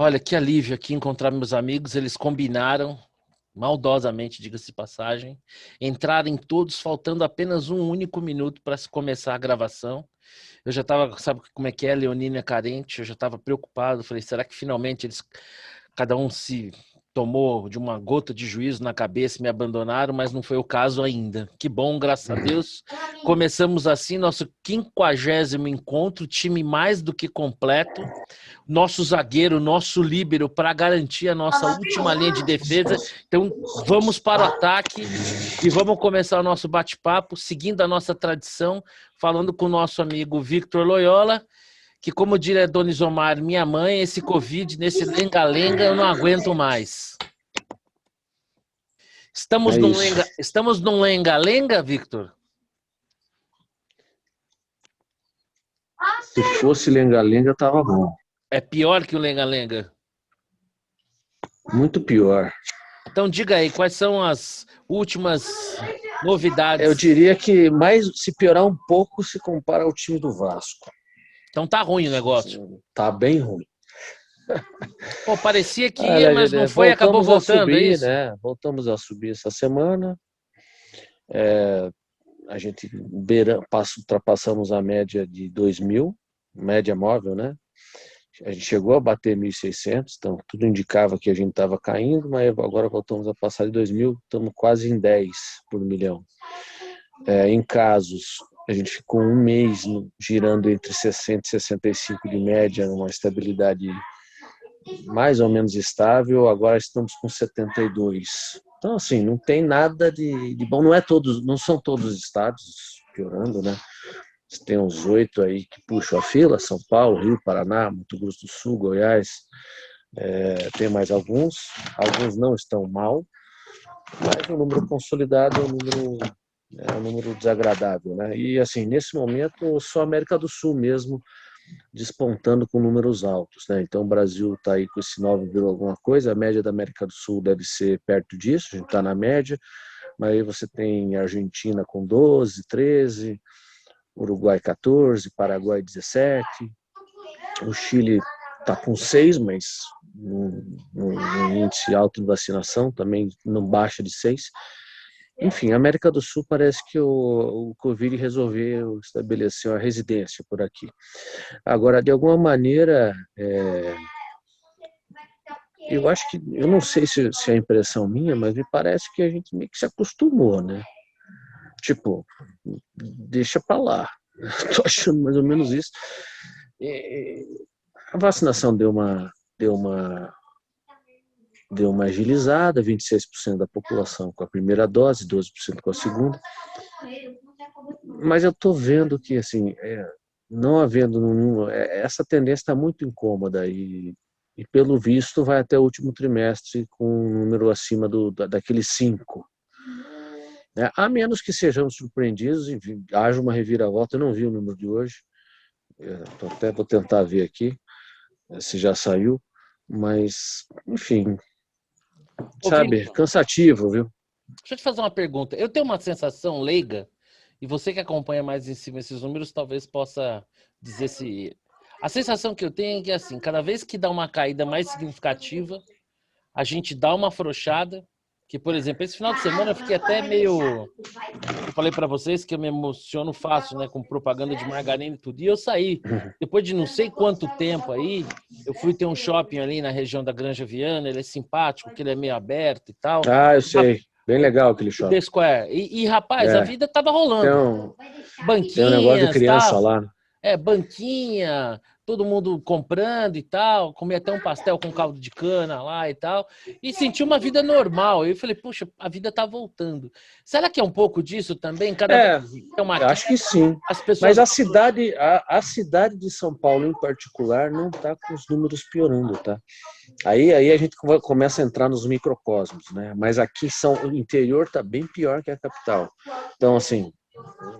Olha, que alívio aqui encontrar meus amigos. Eles combinaram, maldosamente, diga-se de passagem, entrarem todos faltando apenas um único minuto para se começar a gravação. Eu já estava, sabe como é que é, Leonina carente, eu já estava preocupado. Falei, será que finalmente cada um se tomou de uma gota de juízo na cabeça e me abandonaram, mas não foi o caso ainda. Que bom, graças a Deus. Começamos assim nosso 50º encontro, time mais do que completo. Nosso zagueiro, nosso líbero para garantir a nossa última linha de defesa. Então, vamos para o ataque e vamos começar o nosso bate-papo, seguindo a nossa tradição, falando com o nosso amigo Victor Loyola, que, como diria Dona Isomar, minha mãe, esse Covid, nesse lenga-lenga, eu não aguento mais. Estamos num lenga-lenga, Victor? Se fosse lenga-lenga, tava bom. É pior que o lenga-lenga? Muito pior. Então diga aí, quais são as últimas novidades? Eu diria que mais se piorar um pouco se compara ao time do Vasco. Então tá ruim o negócio. Tá bem ruim. Pô, parecia que ia, mas não foi, acabou voltando, subir, é isso? né? Voltamos a subir essa semana. A gente ultrapassamos a média de 2.000, média móvel, né? A gente chegou a bater 1.600, então tudo indicava que a gente estava caindo, mas agora voltamos a passar de 2.000, estamos quase em 10 por milhão. Em casos, a gente ficou um mês girando entre 60 e 65 de média, uma estabilidade mais ou menos estável, agora estamos com 72. Então, assim, não tem nada de bom, não são todos os estados piorando, né? Tem uns 8 aí que puxam a fila, São Paulo, Rio, Paraná, Mato Grosso do Sul, Goiás, tem mais alguns não estão mal, mas o número consolidado é um número desagradável, né? E assim, nesse momento, só a América do Sul mesmo despontando com números altos, né? Então o Brasil está aí com esse 9, alguma coisa, a média da América do Sul deve ser perto disso, a gente está na média, mas aí você tem Argentina com 12, 13, Uruguai 14, Paraguai 17, o Chile está com 6, mas num índice alto de vacinação, também não baixa de 6. Enfim, a América do Sul parece que o Covid resolveu estabelecer uma residência por aqui. Agora, de alguma maneira, eu acho que, eu não sei se é impressão minha, mas me parece que a gente meio que se acostumou, né? Tipo, deixa pra lá. Tô achando mais ou menos isso. A vacinação deu uma agilizada, 26% da população com a primeira dose, 12% com a segunda. Mas eu estou vendo que, assim, não havendo essa tendência está muito incômoda e pelo visto vai até o último trimestre com um número acima daqueles 5. A menos que sejamos surpreendidos e haja uma reviravolta. Eu não vi o número de hoje, até vou tentar ver aqui se já saiu, mas, enfim, sabe, Victor, cansativo, viu? deixa eu te fazer uma pergunta. Eu tenho uma sensação leiga, e você que acompanha mais em cima esses números talvez possa dizer se... A sensação que eu tenho é que, assim, cada vez que dá uma caída mais significativa, a gente dá uma afrouxada, que, por exemplo, esse final de semana eu fiquei até meio... Eu falei para vocês que eu me emociono fácil, né, com propaganda de margarina e tudo, e eu saí. Depois de não sei quanto tempo aí, eu fui ter um shopping ali na região da Granja Viana, ele é simpático, porque ele é meio aberto e tal. Ah, eu sei. Bem legal aquele O shopping. The Square. Rapaz, a vida tava rolando. Tem um negócio de Banquinhas, criança tal. lá. Banquinha, todo mundo comprando e tal, comi até um pastel com caldo de cana lá e tal, e senti uma vida normal. Eu falei, puxa, a vida tá voltando. Será que é um pouco disso também? Cada vez que tem uma Eu acho que sim. as pessoas... Mas a cidade de São Paulo em particular não está com os números piorando, tá? Aí a gente começa a entrar nos microcosmos, né? Mas aqui o interior está bem pior que a capital. Então, assim,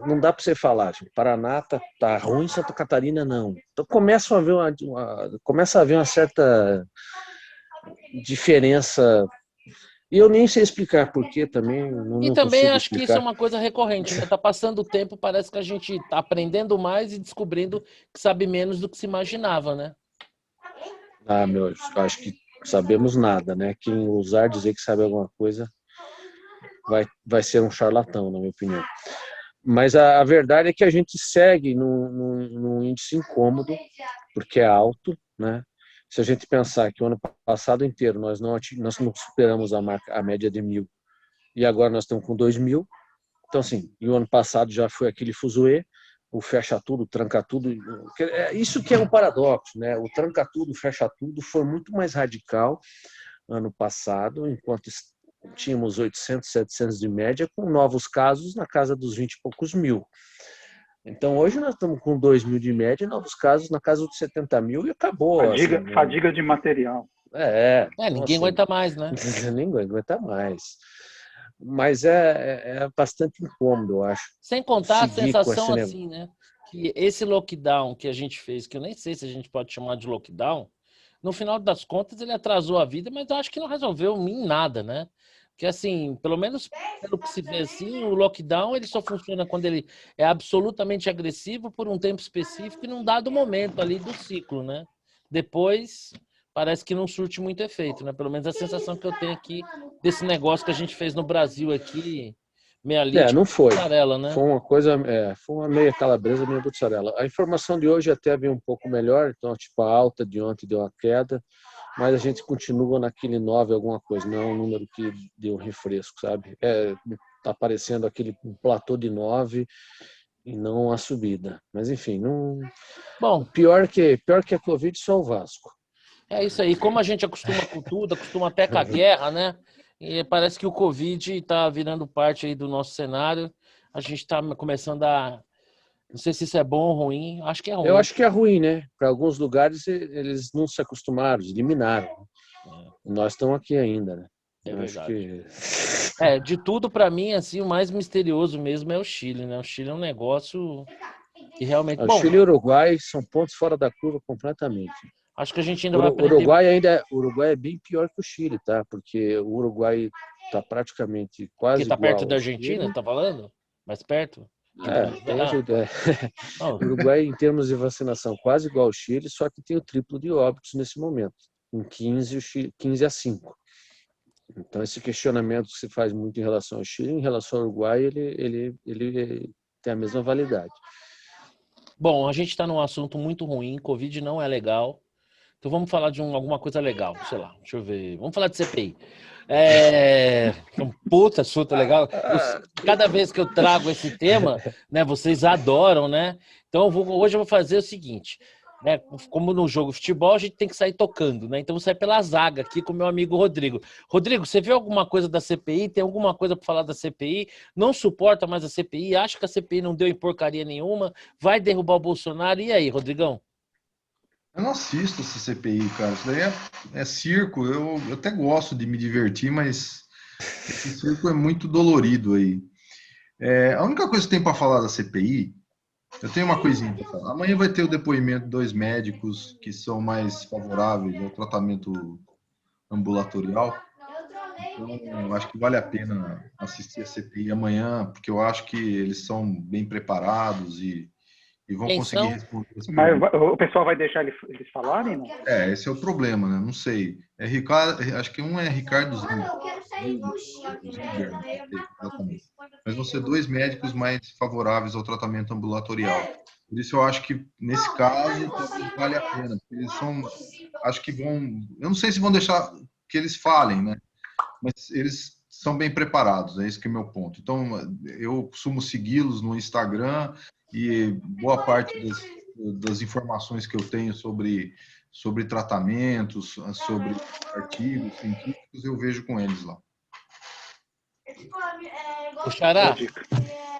não dá para você falar, tipo, Paraná tá ruim, Santa Catarina não. Então começa a haver uma certa diferença. E eu nem sei explicar por quê também, E não também consigo acho que isso é explicar. uma coisa recorrente, né? Tá passando o tempo, parece que a gente tá aprendendo mais e descobrindo que sabe menos do que se imaginava, né? Meu, eu acho que sabemos nada, né? Quem ousar dizer que sabe alguma coisa vai ser um charlatão, na minha opinião. Mas a verdade é que a gente segue num índice incômodo, porque é alto, né? Se a gente pensar que o ano passado inteiro nós não superamos a média de 1.000 e agora nós estamos com 2.000, então assim, e o ano passado já foi aquele fuzuê, o fecha tudo, tranca tudo, isso que é um paradoxo, né? O tranca tudo, fecha tudo foi muito mais radical ano passado, enquanto tínhamos 800, 700 de média, com novos casos na casa dos 20 e poucos mil. Então, hoje nós estamos com 2.000 de média, novos casos na casa dos 70 mil e acabou. Fadiga, assim, né? fadiga de material. Então, Ninguém assim, aguenta mais, né? Ninguém aguenta mais. Mas é bastante incômodo, eu acho. Sem contar a seguir com sensação esse assim, né? Que esse lockdown que a gente fez, que eu nem sei se a gente pode chamar de lockdown, no final das contas ele atrasou a vida, mas eu acho que não resolveu em nada, né? Porque assim, pelo menos pelo que se vê assim, o lockdown ele só funciona quando ele é absolutamente agressivo por um tempo específico e num dado momento ali do ciclo, né? Depois parece que não surte muito efeito, né? Pelo menos a sensação que eu tenho aqui desse negócio que a gente fez no Brasil aqui, meia Não foi. mussarela, né? Foi uma coisa, foi uma meia calabresa, meia mussarela. A informação de hoje até veio um pouco melhor, então, tipo, a alta de ontem deu uma queda, mas a gente continua naquele 9 alguma coisa, não é um número que deu um refresco, sabe? Tá aparecendo aquele platô de 9 e não a subida. Mas, enfim, não... Bom, pior que a Covid, só o Vasco. é isso aí. Como a gente acostuma com tudo, acostuma até com a guerra, né? E parece que o Covid está virando parte aí do nosso cenário. A gente está começando a... Não sei se isso é bom ou ruim. Acho que é ruim. Eu acho que é ruim, né? Para alguns lugares eles não se acostumaram, eliminaram. Nós estamos aqui ainda, né? É Eu acho verdade. que... De tudo, para mim, assim, o mais misterioso mesmo é o Chile, né? O Chile é um negócio que realmente... O Bom, Chile e o Uruguai são pontos fora da curva completamente. acho que a gente ainda O vai aprender... O Uruguai é bem pior que o Chile, tá? Porque o Uruguai está praticamente quase Porque tá igual perto da ao Argentina, Chile. tá falando? Mais perto? Tem ajuda. Não, O Uruguai, em termos de vacinação, quase igual ao Chile, só que tem o triplo de óbitos nesse momento, com 15 a 5. Então, esse questionamento que se faz muito em relação ao Chile, em relação ao Uruguai, ele tem a mesma validade. Bom, a gente está num assunto muito ruim, Covid não é legal. Então vamos falar de alguma coisa legal, sei lá, deixa eu ver. Vamos falar de CPI. Um puta assunto legal. Cada vez que eu trago esse tema, né, vocês adoram, né? Então hoje eu vou fazer o seguinte, né? Como no jogo de futebol, a gente tem que sair tocando, né? Então eu vou sair pela zaga aqui com o meu amigo Rodrigo. Rodrigo, você viu alguma coisa da CPI? Tem alguma coisa para falar da CPI? Não suporta mais a CPI? Acha que a CPI não deu em porcaria nenhuma? Vai derrubar o Bolsonaro? E aí, Rodrigão? Eu não assisto essa CPI, cara. Isso daí é circo. Eu até gosto de me divertir, mas esse circo é muito dolorido aí. A única coisa que tem para falar da CPI, eu tenho uma coisinha para falar. Amanhã vai ter o depoimento de 2 médicos que são mais favoráveis ao tratamento ambulatorial. Então, eu acho que vale a pena assistir a CPI amanhã, porque eu acho que eles são bem preparados e vão conseguir responder as Mas perguntas. o pessoal vai deixar eles falarem, não? Esse é o problema, né? Não sei. Ricardo, acho que um é Ricardo Zimmer. Mas vão ser 2 médicos mais favoráveis ao tratamento ambulatorial. Por isso eu acho que, nesse caso, vale a pena. Eles são, acho que vão... Eu não sei se vão deixar que eles falem, né? Mas eles são bem preparados, é esse que é o meu ponto. Então, eu costumo segui-los no Instagram e boa parte das informações que eu tenho sobre tratamentos, sobre artigos científicos, eu vejo com eles lá. O Xará,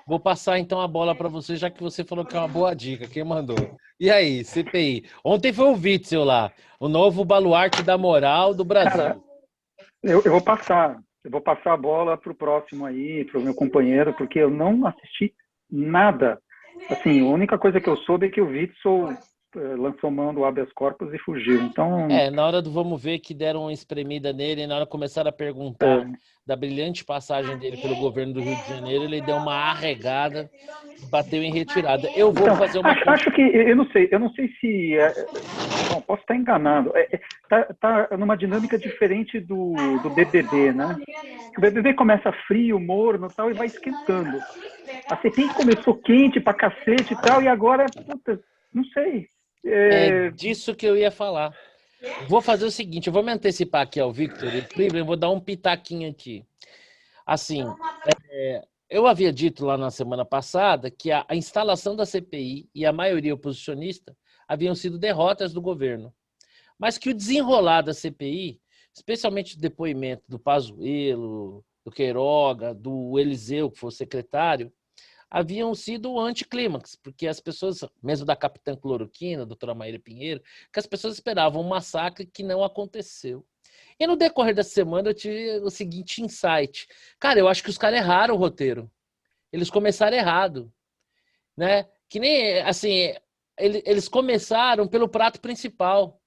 vou passar então a bola para você, já que você falou que é uma boa dica. Quem mandou? E aí, CPI? Ontem foi o Witzel lá, o novo baluarte da moral do Brasil. Cara, eu vou passar a bola para o próximo aí, para o meu companheiro, porque eu não assisti nada. Assim, a única coisa que eu soube é que o Witzel lançou mão do habeas corpus e fugiu. Então, na hora do vamos ver que deram uma espremida nele, na hora que começaram a perguntar da brilhante passagem dele pelo governo do Rio de Janeiro, ele deu uma arregada, bateu em retirada. Eu vou fazer uma... Acho que, eu não sei se... Bom, posso estar enganado. Tá numa dinâmica diferente do BBB, né? O BBB começa frio, morno e tal, e vai esquentando. A CPI começou quente pra cacete e tal, e agora, puta, não sei. É disso que eu ia falar. Vou fazer o seguinte, eu vou me antecipar aqui ao Victor e Cleveland, vou dar um pitaquinho aqui. Assim, eu havia dito lá na semana passada que a instalação da CPI e a maioria oposicionista haviam sido derrotas do governo, mas que o desenrolar da CPI, especialmente o depoimento do Pazuello, do Queiroga, do Eliseu, que foi o secretário, haviam sido anticlímax, porque as pessoas, mesmo da Capitã Cloroquina, doutora Maíra Pinheiro, que as pessoas esperavam um massacre que não aconteceu. E no decorrer da semana eu tive o seguinte insight. Cara, eu acho que os caras erraram o roteiro. Eles começaram errado, né? Que nem, assim, eles começaram pelo prato principal.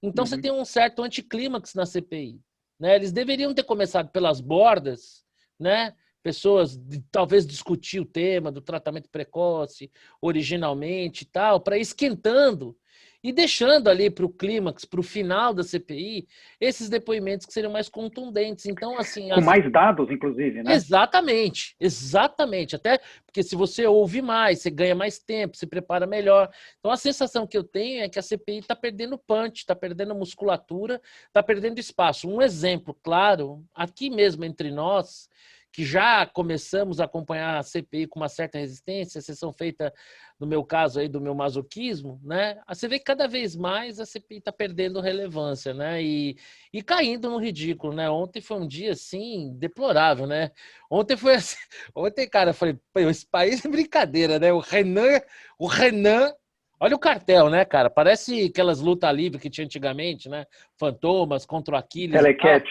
Então você tem um certo anticlímax na CPI, né? Eles deveriam ter começado pelas bordas, né? Pessoas talvez discutir o tema do tratamento precoce originalmente e tal, para ir esquentando e deixando ali para o clímax, para o final da CPI, esses depoimentos que seriam mais contundentes. Então, assim, com mais dados, inclusive, né? Exatamente, exatamente. Até porque se você ouve mais, você ganha mais tempo, se prepara melhor. Então a sensação que eu tenho é que a CPI está perdendo punch, está perdendo musculatura, está perdendo espaço. Um exemplo claro, aqui mesmo entre nós, que já começamos a acompanhar a CPI com uma certa resistência, a sessão feita, no meu caso aí, do meu masoquismo, né? Você vê que cada vez mais a CPI está perdendo relevância, né? E caindo no ridículo, né? Ontem foi um dia, assim, deplorável, né? Ontem foi assim... Ontem, cara, eu falei, pô, esse país é brincadeira, né? O Renan... Olha o cartel, né, cara? Parece aquelas lutas livres que tinha antigamente, né? Fantomas contra o Aquiles. Telecat.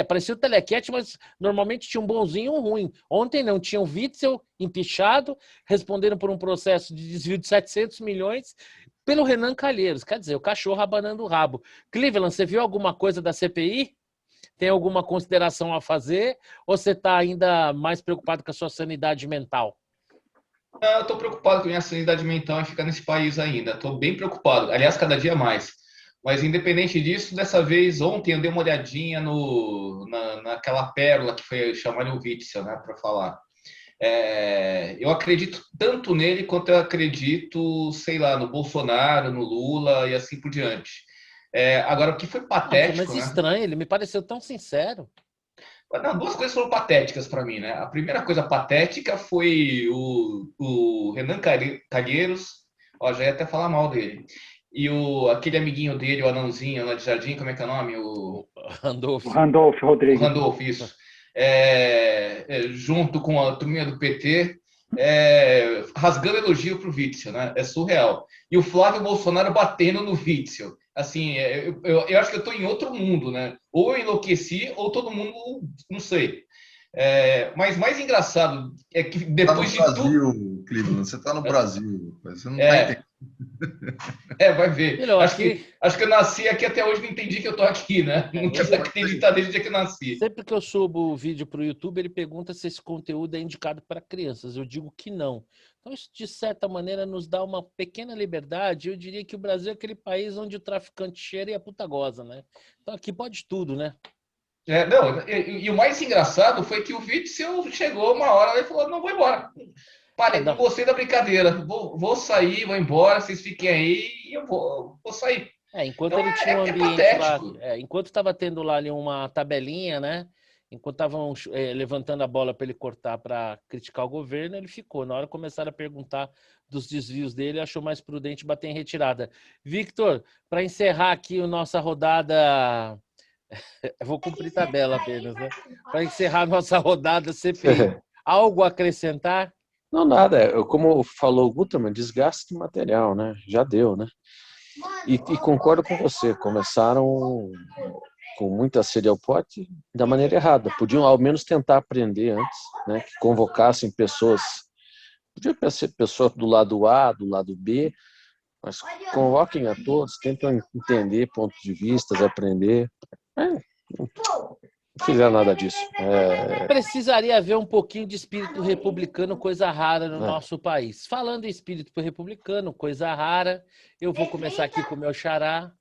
Parecia o Telecat, mas normalmente tinha um bonzinho e um ruim. Ontem não, tinha o Witzel empichado, respondendo por um processo de desvio de 700 milhões pelo Renan Calheiros. Quer dizer, o cachorro abanando o rabo. Cleveland, você viu alguma coisa da CPI? Tem alguma consideração a fazer? Ou você está ainda mais preocupado com a sua sanidade mental? Eu estou preocupado com a minha sanidade mental em ficar nesse país ainda. Estou bem preocupado. Aliás, cada dia mais. Mas, independente disso, dessa vez, ontem eu dei uma olhadinha naquela pérola que foi chamada o Witzel, né, para falar. Eu acredito tanto nele quanto eu acredito, sei lá, no Bolsonaro, no Lula e assim por diante. Agora, o que foi patético... Mas estranho, ele me pareceu tão sincero. Não, duas coisas foram patéticas para mim, né? A primeira coisa patética foi o Renan Calheiros, ó, já ia até falar mal dele, e aquele amiguinho dele, o anãozinho lá de Jardim, como é que é o nome? O Randolfo Rodrigues. O Randolfo, isso. Junto com a turminha do PT, rasgando elogio para o Witzel, né? É surreal. E o Flávio Bolsonaro batendo no Witzel. Assim, eu acho que eu estou em outro mundo, né? Ou eu enlouqueci, ou todo mundo, não sei. Mas mais engraçado é que depois de tudo... Cleveland, você está no Brasil, você não está entendendo. Vai ver. Acho que eu nasci aqui até hoje, não entendi que eu tô aqui, né? Não tinha acreditado desde o dia que eu nasci. Sempre que eu subo o vídeo para o YouTube, ele pergunta se esse conteúdo é indicado para crianças. Eu digo que não. Então, isso, de certa maneira, nos dá uma pequena liberdade. Eu diria que o Brasil é aquele país onde o traficante cheira e a puta goza, né? Então, aqui pode tudo, né? E o mais engraçado foi que o Witzel chegou uma hora e falou, não, vou embora. Parei, não gostei da brincadeira. Vou sair, vou embora, vocês fiquem aí e eu vou sair. Enquanto então, ele tinha um ambiente lá, enquanto estava tendo lá ali uma tabelinha, né? Enquanto estavam levantando a bola para ele cortar para criticar o governo, ele ficou. Na hora que começaram a perguntar dos desvios dele, achou mais prudente bater em retirada. Victor, para encerrar aqui a nossa rodada... Eu vou cumprir tabela apenas, né? Para encerrar a nossa rodada CPI, algo a acrescentar? Não, nada. Como falou o Guterman, desgaste de material, né? Já deu, né? E concordo com você. Começaram com muita sede ao pote da maneira errada. Podiam ao menos tentar aprender antes, né? Que convocassem pessoas. Podia ser pessoas do lado A, do lado B, mas convoquem a todos, tentam entender pontos de vista, aprender. Não fizeram nada disso. Precisaria haver um pouquinho de espírito republicano, coisa rara no nosso país. Falando em espírito republicano, coisa rara, eu vou começar aqui com o meu xará,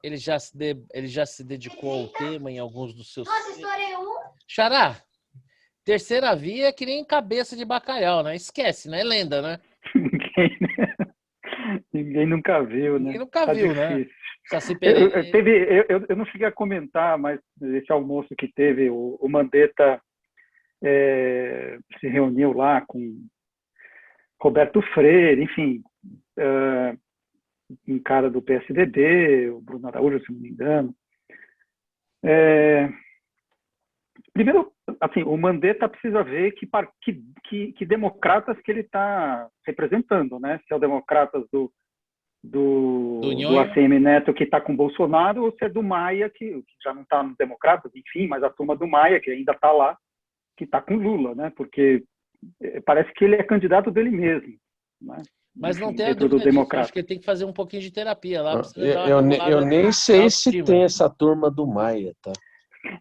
ele já se dedicou ao tema em alguns dos seus... Xará, terceira via é que nem cabeça de bacalhau, né? Esquece, né? É lenda, né? Ninguém nunca viu, né? Ninguém nunca Tá viu, né? difícil. Saci Pererê. Eu não cheguei a comentar, mas esse almoço que teve, o Mandetta se reuniu lá com Roberto Freire, enfim, um cara do PSDB, o Bruno Araújo, se não me engano. Primeiro, assim, o Mandetta precisa ver que democratas que ele está representando, né? Se é o democratas do ACM Neto que está com Bolsonaro, ou se é do Maia, que já não está no Democratas, enfim, mas a turma do Maia, que ainda está lá, que está com Lula, né? Porque parece que ele é candidato dele mesmo, né? Mas não Enfim, tem a dentro do dúvida disso. Democrata. Acho que ele tem que fazer um pouquinho de terapia lá. Eu nem sei se tem essa turma do Maia, tá?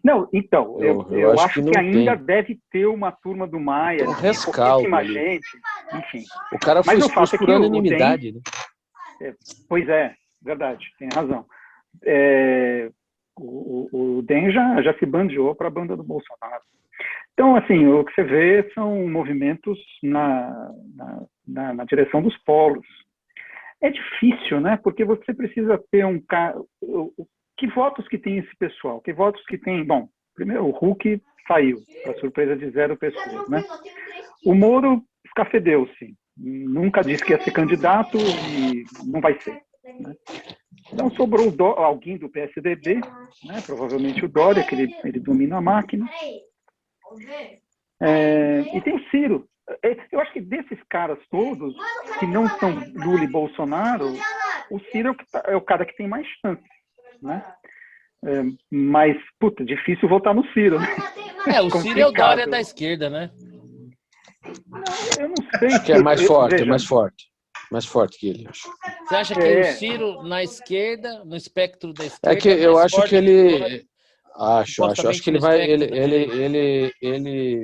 Não, então, eu acho que ainda tem. Deve ter uma turma do Maia, um rescaldo pouquíssima gente, enfim. O cara foi expulso por unanimidade, né? Pois é, verdade, tem razão. O DEM já se bandeou para a banda do Bolsonaro. Então, assim, o que você vê são movimentos na direção dos polos. É difícil, né? Porque você precisa ter um cara... Que votos que tem esse pessoal? Que votos que tem... Bom, primeiro, o Huck saiu, para surpresa de 0 pessoas, né? O Moro escafedeu-se. Nunca disse que ia ser candidato e não vai ser, né? Então, sobrou alguém do PSDB, né? Provavelmente o Dória, que ele domina a máquina. E tem o Ciro. Eu acho que desses caras todos, que não são Lula e Bolsonaro, o Ciro é o cara que tem mais chance, né? Mas, puta, difícil votar no Ciro, né? O Ciro é o Dória da esquerda, né? Eu não sei. Acho que é mais forte, é mais forte. Mais forte que ele, acho. Você acha que o Ciro na esquerda, no espectro da esquerda... É que eu acho que ele... Acho que ele vai...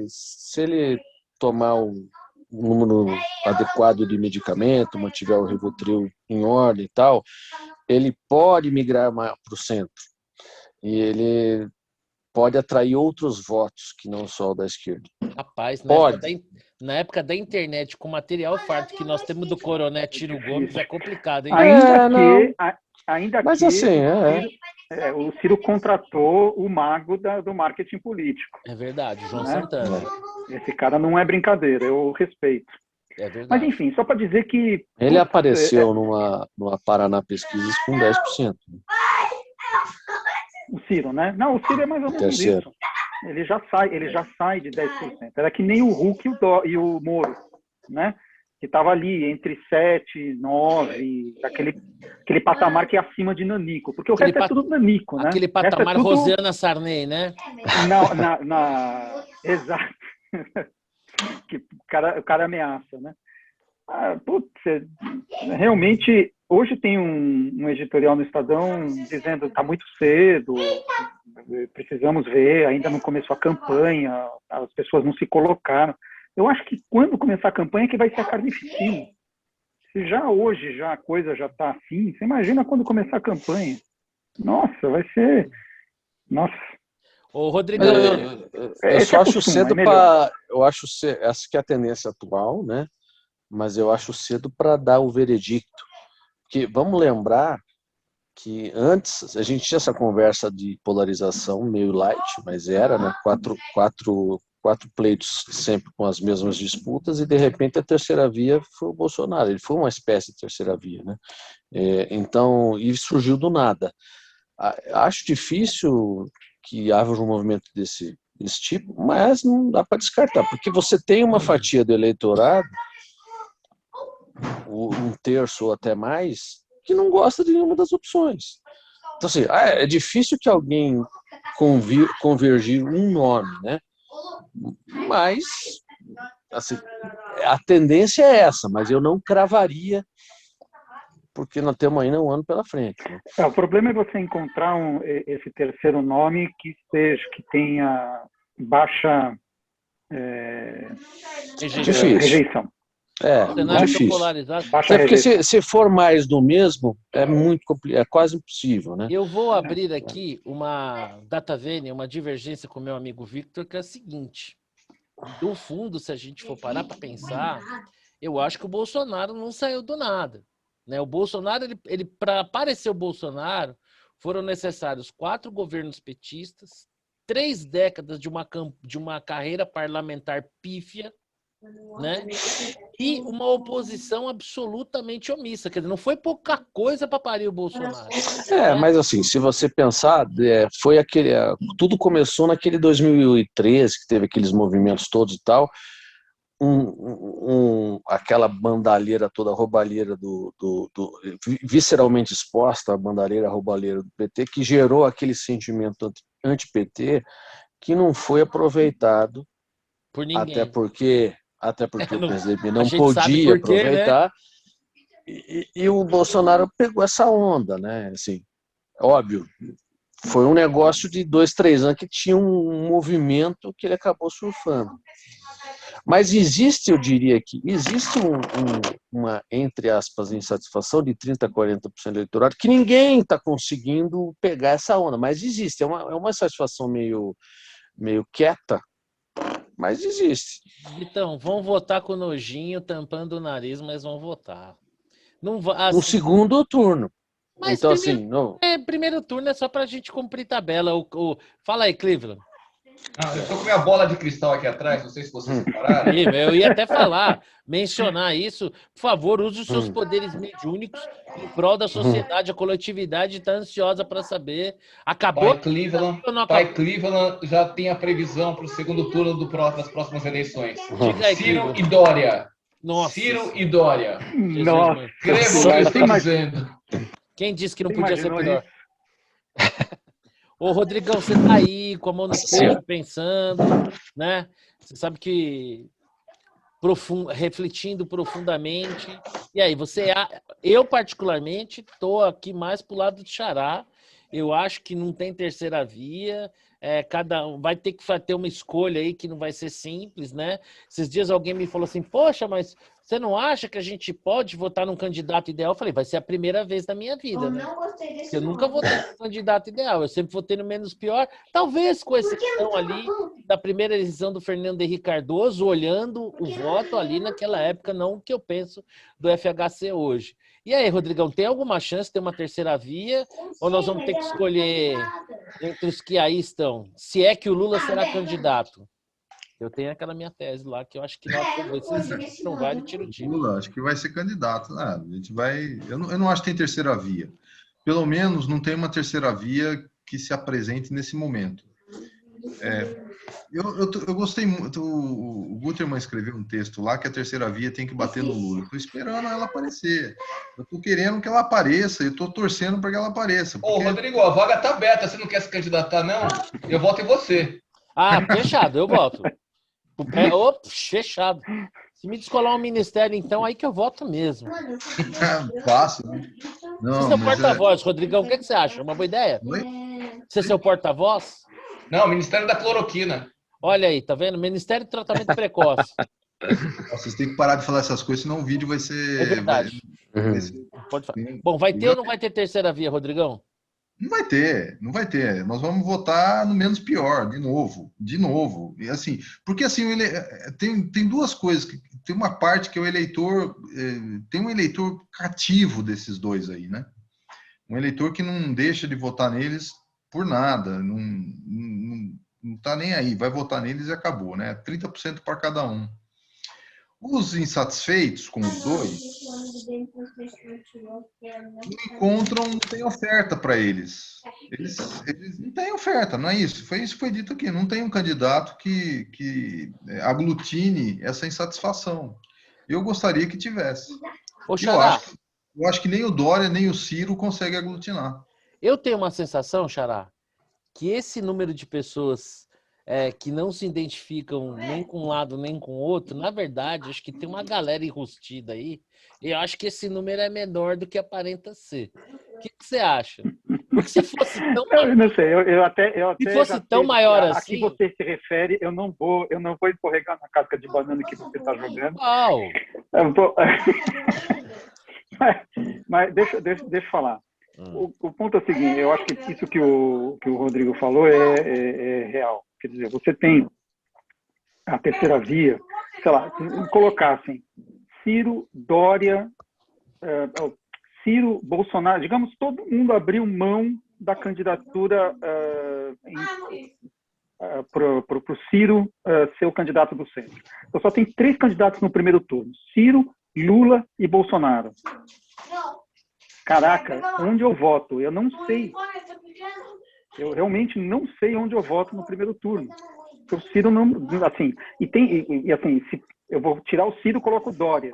Se ele tomar um número adequado de medicamento, mantiver o Rivotril em ordem e tal, ele pode migrar para o centro. E ele pode atrair outros votos que não só o da esquerda. Rapaz, pode. Na época da internet, com material farto que nós temos do Coroné Ciro Gomes, é complicado, hein? Mas assim, o Ciro contratou o mago do marketing político. É verdade, João né? Santana. Esse cara não é brincadeira, eu respeito. É verdade. Mas, enfim, só para dizer que... Ele apareceu numa Paraná Pesquisas com 10%. O Ciro, né? Não, o Ciro é mais ou menos isso. Ele já sai de 10%. Era que nem o Huck e o Moro, né? Que estava ali entre 7, 9, aquele patamar que é acima de Nanico. Porque o resto é tudo Nanico, né? Aquele patamar tudo... Rosiana Sarney, né? Exato. Que o cara ameaça, né? Realmente, hoje tem um editorial no Estadão dizendo que está muito cedo, precisamos ver, ainda não começou a campanha, as pessoas não se colocaram. Eu acho que quando começar a campanha é que vai ser a carnificina. Se já hoje a coisa já está assim, você imagina quando começar a campanha. Nossa, vai ser... Nossa... Ô, Rodrigo, eu só acho cedo para... Eu acho essa que é a tendência atual, né? Mas eu acho cedo para dar o veredicto. Porque vamos lembrar que antes a gente tinha essa conversa de polarização meio light, mas era, né? Quatro pleitos sempre com as mesmas disputas, e de repente a terceira via foi o Bolsonaro. Ele foi uma espécie de terceira via, né? Então, e surgiu do nada. Acho difícil que haja um movimento desse tipo, mas não dá para descartar, porque você tem uma fatia do eleitorado, um terço ou até mais, que não gosta de nenhuma das opções. Então, assim, é difícil que alguém convergir um nome, né? Mas, assim, a tendência é essa, mas eu não cravaria, porque nós temos ainda um ano pela frente. Né? O problema é você encontrar esse terceiro nome que tenha baixa rejeição. O cenário tão difícil. polarizado. Baixa Até porque rejeição. se for mais do mesmo, é muito complicado, é quase impossível, né? Eu vou abrir aqui uma data vênia, uma divergência com meu amigo Victor, que é a seguinte. Do fundo, se a gente for parar para pensar, eu acho que o Bolsonaro não saiu do nada. Né? O Bolsonaro, ele para aparecer o Bolsonaro, foram necessários 4 governos petistas, 3 décadas de uma carreira parlamentar pífia, né? E uma oposição absolutamente omissa. Quer dizer, não foi pouca coisa para parir o Bolsonaro. Mas assim, se você pensar, foi aquele. Tudo começou naquele 2013, que teve aqueles movimentos todos e tal. Aquela bandalheira toda, roubalheira visceralmente exposta, a bandalheira roubalheira do PT, que gerou aquele sentimento anti-PT que não foi aproveitado, Por ninguém. até porque o presidente A não gente sabe podia por quê, né? aproveitar, e o Bolsonaro pegou essa onda, né? Assim, óbvio, foi um negócio de 2, 3 anos que tinha um movimento que ele acabou surfando. Mas existe, eu diria que existe uma, entre aspas, insatisfação de 30%, 40% do eleitorado, que ninguém está conseguindo pegar essa onda, mas existe, é uma insatisfação meio quieta, mas existe. Então, vão votar com nojinho, tampando o nariz, mas vão votar. Não No assim, segundo turno. mas Então, primeiro, assim, não. primeiro turno é só para a gente cumprir tabela. Fala aí, Cleveland. Eu tô com minha bola de cristal aqui atrás, não sei se vocês separaram. Eu ia até mencionar isso. Por favor, use os seus poderes mediúnicos em prol da sociedade. A coletividade está ansiosa para saber. Acabou ou não acabou? Cleveland já tem a previsão para o segundo turno das próximas eleições. Diga aí, Ciro Cleveland. e Dória. Nossa. Ciro e Dória. Nossa. Escreva o que eu estou dizendo. Quem disse que não Você podia ser imaginou pior? isso? Ô, Rodrigão, você tá aí com a mão no peito, pensando, né? Você sabe que refletindo profundamente. E aí, eu particularmente tô aqui mais pro lado do Xará. Eu acho que não tem terceira via. Cada um vai ter que ter uma escolha aí que não vai ser simples, né? Esses dias alguém me falou assim: poxa, mas você não acha que a gente pode votar num candidato ideal? Eu falei: vai ser a primeira vez da minha vida, né? Porque eu nunca votei no candidato ideal, eu sempre votei no menos pior, talvez com exceção ali da primeira eleição do Fernando Henrique Cardoso, olhando o voto ali naquela época, não o que eu penso do FHC hoje. E aí, Rodrigão, tem alguma chance de ter uma terceira via? Ou nós vamos ter que escolher entre os que aí estão? Se é que o Lula será candidato? Eu tenho aquela minha tese lá, que eu acho que se não vai, ele tira o time. Lula, acho que vai ser candidato. A gente vai. Eu não acho que tem terceira via. Pelo menos não tem uma terceira via que se apresente nesse momento. Eu gostei muito. O Guterman escreveu um texto lá que a terceira via tem que bater no Lula. Estou esperando ela aparecer. Eu estou querendo que ela apareça. Eu estou torcendo para que ela apareça. Ô, Rodrigo, a vaga tá aberta. Você não quer se candidatar, não? Eu voto em você. Ah, fechado, eu voto. Fechado. Se me descolar um ministério, então, aí que eu voto mesmo. Fácil, né? Você é seu porta-voz, Rodrigão, o que você acha? Uma boa ideia? Oi? Você é seu porta-voz? Não, Ministério da Cloroquina. Olha aí, tá vendo? Ministério de Tratamento Precoce. Vocês têm que parar de falar essas coisas, senão o vídeo vai ser... É verdade. Vai ser... Pode falar. Bom, vai ter ou não vai ter terceira via, Rodrigão? Não vai ter, não vai ter. Nós vamos votar no menos pior, de novo. E assim, porque assim, tem duas coisas. Tem uma parte que é o eleitor, tem um eleitor cativo desses dois aí, né? Um eleitor que não deixa de votar neles por nada, não tá nem aí, vai votar neles e acabou, né? 30% para cada um. Os insatisfeitos com os dois não encontram, não tem oferta para eles. Eles não têm oferta, não é isso? Isso foi dito aqui. Não tem um candidato que aglutine essa insatisfação. Eu gostaria que tivesse. Eu acho que nem o Dória, nem o Ciro conseguem aglutinar. Eu tenho uma sensação, Xará, que esse número de pessoas que não se identificam nem com um lado nem com o outro, na verdade, acho que tem uma galera enrustida aí, e eu acho que esse número é menor do que aparenta ser. O que você acha? Porque se fosse tão Eu não sei, eu até se fosse já tão sei maior a que assim, você se refere, eu não vou escorregar na casca de banana que você está jogando. uau! Eu vou- mas deixa eu falar. O ponto é o seguinte, eu acho que isso que o Rodrigo falou é real. Quer dizer, você tem a terceira via, sei lá, colocar assim, Ciro, Dória, Ciro, Bolsonaro, digamos, todo mundo abriu mão da candidatura para o Ciro ser o candidato do centro. Então, só tem 3 candidatos no primeiro turno: Ciro, Lula e Bolsonaro. Caraca, onde eu voto? Eu não sei. Eu realmente não sei onde eu voto no primeiro turno. Porque o Ciro não, assim, assim, se eu vou tirar o Ciro e coloco o Dória.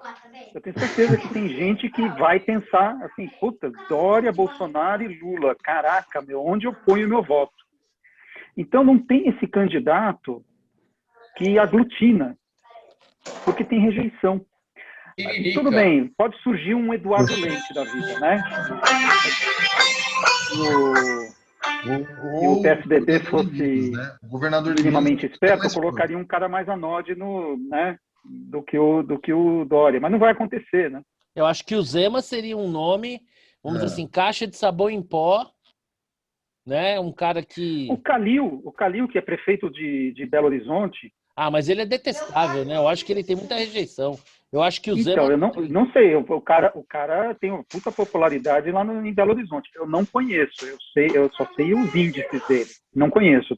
Eu tenho certeza que tem gente que vai pensar assim, puta, Dória, Bolsonaro e Lula. Caraca, onde eu ponho o meu voto? Então não tem esse candidato que aglutina, porque tem rejeição. Tiririca. Tudo bem, pode surgir um Eduardo Leite da vida, né? Se o PSDB fosse o governador de minimamente Minas esperto, eu mais colocaria um cara mais anódino, né, do que o Dória. Mas não vai acontecer, né? Eu acho que o Zema seria um nome, vamos dizer assim, caixa de sabão em pó, né? Um cara que... O Calil, que é prefeito de Belo Horizonte... Ah, mas ele é detestável, né? Eu acho que ele tem muita rejeição. Eu acho que o Zema... Então, eu não sei, o cara tem uma puta popularidade lá em Belo Horizonte. Eu não conheço, eu só sei os índices dele. Não conheço,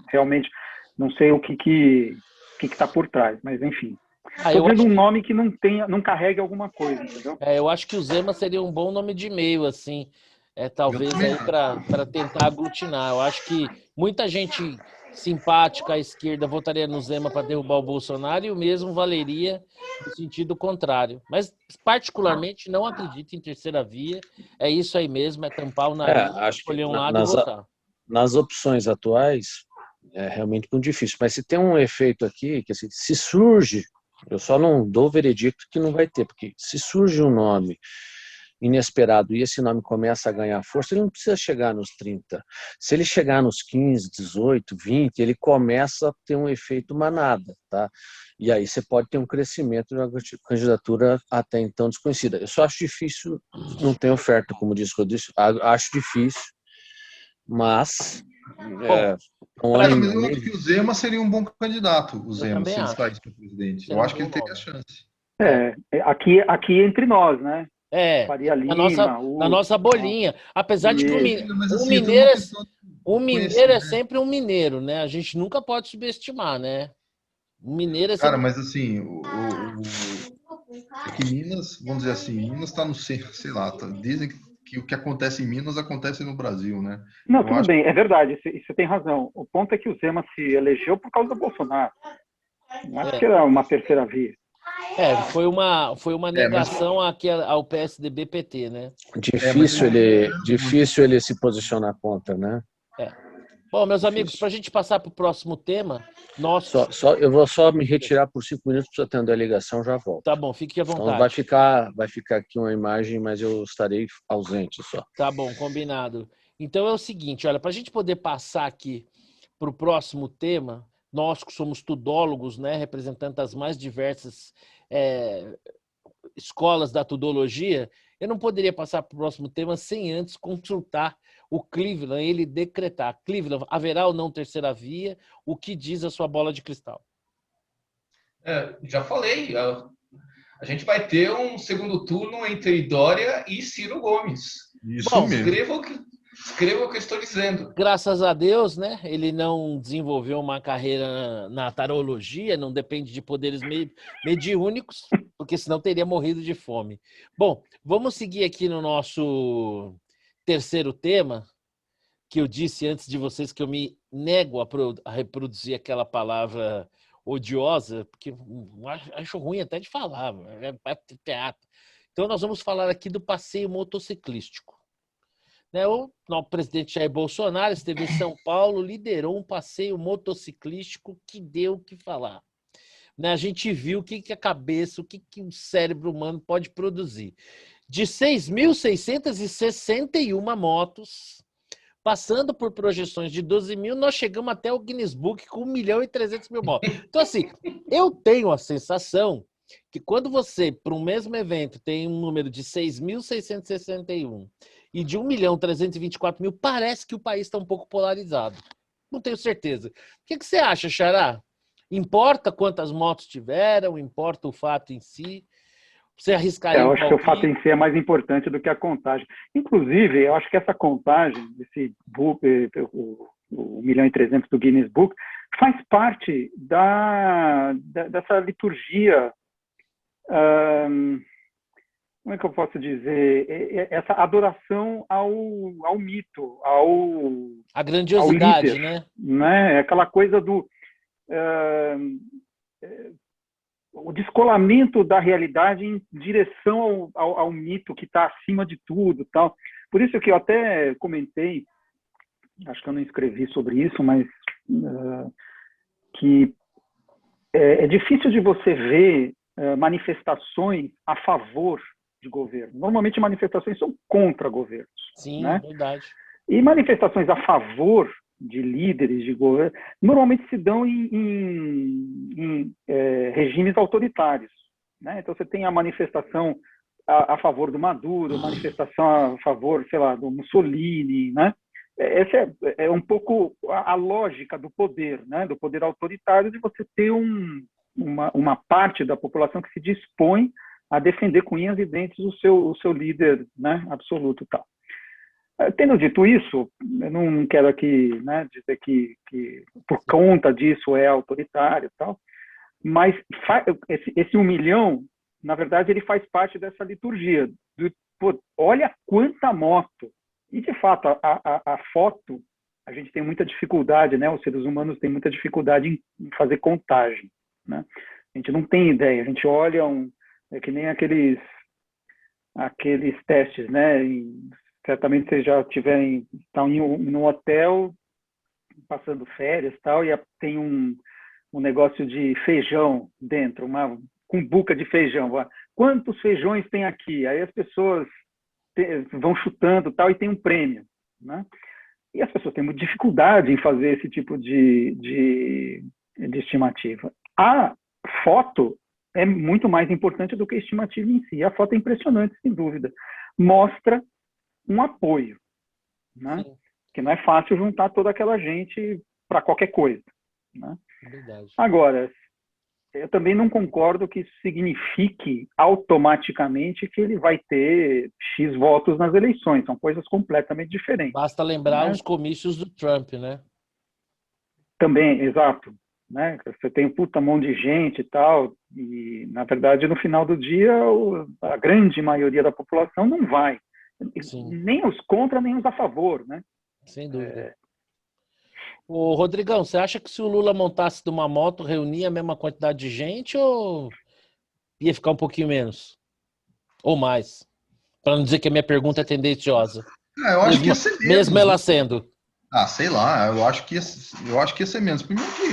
realmente, não sei o que está por trás, mas enfim. Estou vendo um nome que não carregue alguma coisa, entendeu? Eu acho que o Zema seria um bom nome de meio, assim, talvez aí para tentar aglutinar. Eu acho que muita gente simpática à esquerda votaria no Zema para derrubar o Bolsonaro e o mesmo valeria no sentido contrário. Mas, particularmente, não acredito em terceira via. É isso aí mesmo, é tampar o nariz, Acho que escolher um lado e votar. nas opções atuais é realmente muito difícil. Mas se tem um efeito aqui, que assim, se surge, eu só não dou veredicto que não vai ter, porque se surge um nome inesperado e esse nome começa a ganhar força, ele não precisa chegar nos 30. Se ele chegar nos 15, 18, 20, ele começa a ter um efeito manada, tá? E aí você pode ter um crescimento de uma candidatura até então desconhecida. Eu só acho difícil, não tem oferta, como disse o Rodrigo, acho difícil, mas... Mas eu acho que o Zema seria um bom candidato, o Zema, se ele saísse para presidente. Eu acho que ele teria chance. Aqui entre nós, né? Faria Lima, na nossa bolinha. Apesar de que o mineiro é sempre um mineiro, né? A gente nunca pode subestimar, né? O mineiro é sempre... Cara, mas assim, é que Minas, vamos dizer assim, Minas está no centro, sei lá, dizem que o que acontece em Minas acontece no Brasil, né? Não, tudo bem, é verdade, isso tem razão. O ponto é que o Zema se elegeu por causa do Bolsonaro. Não acho que era uma terceira via. Foi uma negação ao PSDB-PT, né? Difícil ele se posicionar contra, né? Bom, meus amigos, para a gente passar para o próximo tema, eu vou só me retirar por 5 minutos para atender a ligação, já volto. Tá bom, fique à vontade. Então vai ficar aqui uma imagem, mas eu estarei ausente só. Tá bom, combinado. Então é o seguinte, olha, para a gente poder passar aqui para o próximo tema, nós que somos tudólogos, né, representando as mais diversas escolas da tudologia, eu não poderia passar para o próximo tema sem antes consultar o Cleveland, ele decretar. Cleveland, haverá ou não terceira via? O que diz a sua bola de cristal? Já falei, a gente vai ter um segundo turno entre Dória e Ciro Gomes. Isso mesmo. Escreva o que eu estou dizendo. Graças a Deus, né? Ele não desenvolveu uma carreira na tarologia, não depende de poderes mediúnicos, porque senão teria morrido de fome. Bom, vamos seguir aqui no nosso terceiro tema, que eu disse antes de vocês que eu me nego a reproduzir aquela palavra odiosa, porque acho ruim até de falar, é teatro. Então nós vamos falar aqui do passeio motociclístico. né? O nosso presidente Jair Bolsonaro esteve em São Paulo, liderou um passeio motociclístico que deu o que falar. Né? A gente viu o que a cabeça, o que o cérebro humano pode produzir. De 6.661 motos, passando por projeções de 12 mil, nós chegamos até o Guinness Book com 1.300.000 motos. Então, assim, eu tenho a sensação que quando você, para um mesmo evento, tem um número de 6.661 e de 1.324.000, parece que o país está um pouco polarizado. Não tenho certeza. O que você acha, Xará? Importa quantas motos tiveram? Importa o fato em si? Você arriscaria Eu um acho que o fato palpite? em si é mais importante do que a contagem. Inclusive, eu acho que essa contagem, esse book, o 1.300.000 do Guinness Book, faz parte dessa liturgia, como é que eu posso dizer? Essa adoração ao mito, A ao grandiosidade, líder, né? né? Aquela coisa do o descolamento da realidade em direção ao mito que está acima de tudo, tal. Por isso que eu até comentei, acho que eu não escrevi sobre isso, mas que é difícil de você ver manifestações a favor de governo. Normalmente manifestações são contra governos. Sim, né? verdade. E manifestações a favor de líderes de governo normalmente se dão em regimes autoritários. Né? Então você tem a manifestação a favor do Maduro, a manifestação a favor, sei lá, do Mussolini, né? Essa é um pouco a lógica do poder, né? Do poder autoritário, de você ter uma parte da população que se dispõe a defender com unhas e dentes o seu líder, né? Absoluto, tal. Tendo dito isso, eu não quero aqui, né, dizer que por conta disso é autoritário e tal, mas esse 1 milhão, na verdade, ele faz parte dessa liturgia. Olha quanta moto! E, de fato, a foto, a gente tem muita dificuldade, né? Os seres humanos têm muita dificuldade em fazer contagem. Né? A gente não tem ideia, a gente olha, é que nem aqueles testes, né? Certamente vocês já estão em um hotel, passando férias e tal, e tem um negócio de feijão dentro, uma cumbuca de feijão. Quantos feijões tem aqui? Aí as pessoas vão chutando tal, e tem um prêmio. Né? E as pessoas têm muita dificuldade em fazer esse tipo de estimativa. A foto é muito mais importante do que a estimativa em si. A foto é impressionante, sem dúvida. Mostra um apoio, né? Que não é fácil juntar toda aquela gente para qualquer coisa. Né? Verdade. Agora, eu também não concordo que isso signifique automaticamente que ele vai ter X votos nas eleições. São coisas completamente diferentes. Basta lembrar, né? Os comícios do Trump, né? Também, exato. Né? Você tem um puta monte de gente e tal, e, na verdade, no final do dia, a grande maioria da população não vai. Sim. Nem os contra, nem os a favor, né? Sem dúvida. Ô, Rodrigão, você acha que se o Lula montasse de uma moto, reunia a mesma quantidade de gente ou ia ficar um pouquinho menos? Ou mais? Para não dizer que a minha pergunta é tendenciosa. Eu acho que ia ser menos. Mesmo ela sendo. Sei lá, eu acho que ia ser menos. Primeiro que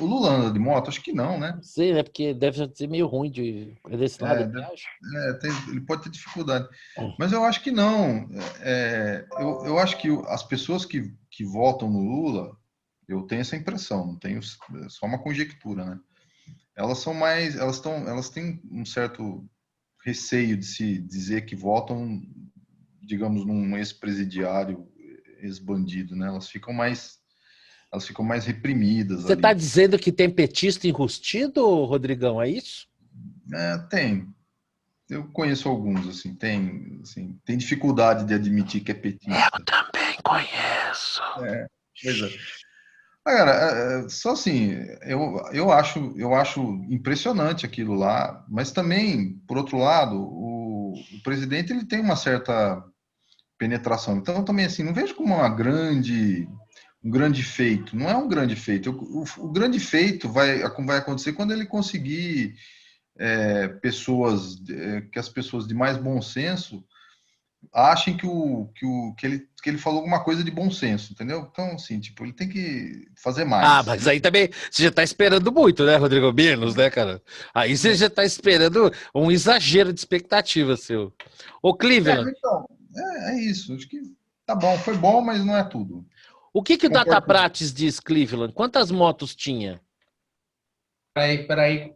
o Lula anda de moto, acho que não, né? Não sei, né? Porque deve ser meio ruim desse lado, ele acha? Ele pode ter dificuldade. Mas eu acho que não. Eu acho que as pessoas que votam no Lula, eu tenho essa impressão, não tenho, é só uma conjectura, né? Elas são mais, elas têm um certo receio de se dizer que votam, digamos, num ex-presidiário, ex-bandido, né? Elas ficam mais reprimidas. Você está dizendo que tem petista enrustido, Rodrigão, é isso? Tem. Eu conheço alguns, assim, tem dificuldade de admitir que é petista. Eu também conheço. Pois é. Cara, só assim, eu acho impressionante aquilo lá, mas também, por outro lado, o presidente ele tem uma certa penetração. Então, também assim, não vejo como um grande feito. Não é um grande feito. O grande feito vai acontecer quando ele conseguir que as pessoas de mais bom senso achem que ele falou alguma coisa de bom senso, entendeu? Então, assim, tipo, ele tem que fazer mais. Ah, mas aí também você já tá esperando muito, né, Rodrigo? Menos, né, cara? Aí você já tá esperando um exagero de expectativa seu. Ô, Cleveland, Então, é isso. Acho que tá bom, foi bom, mas não é tudo. o que o Data Concordo com você. Prates diz, Cleveland? Quantas motos tinha? Peraí.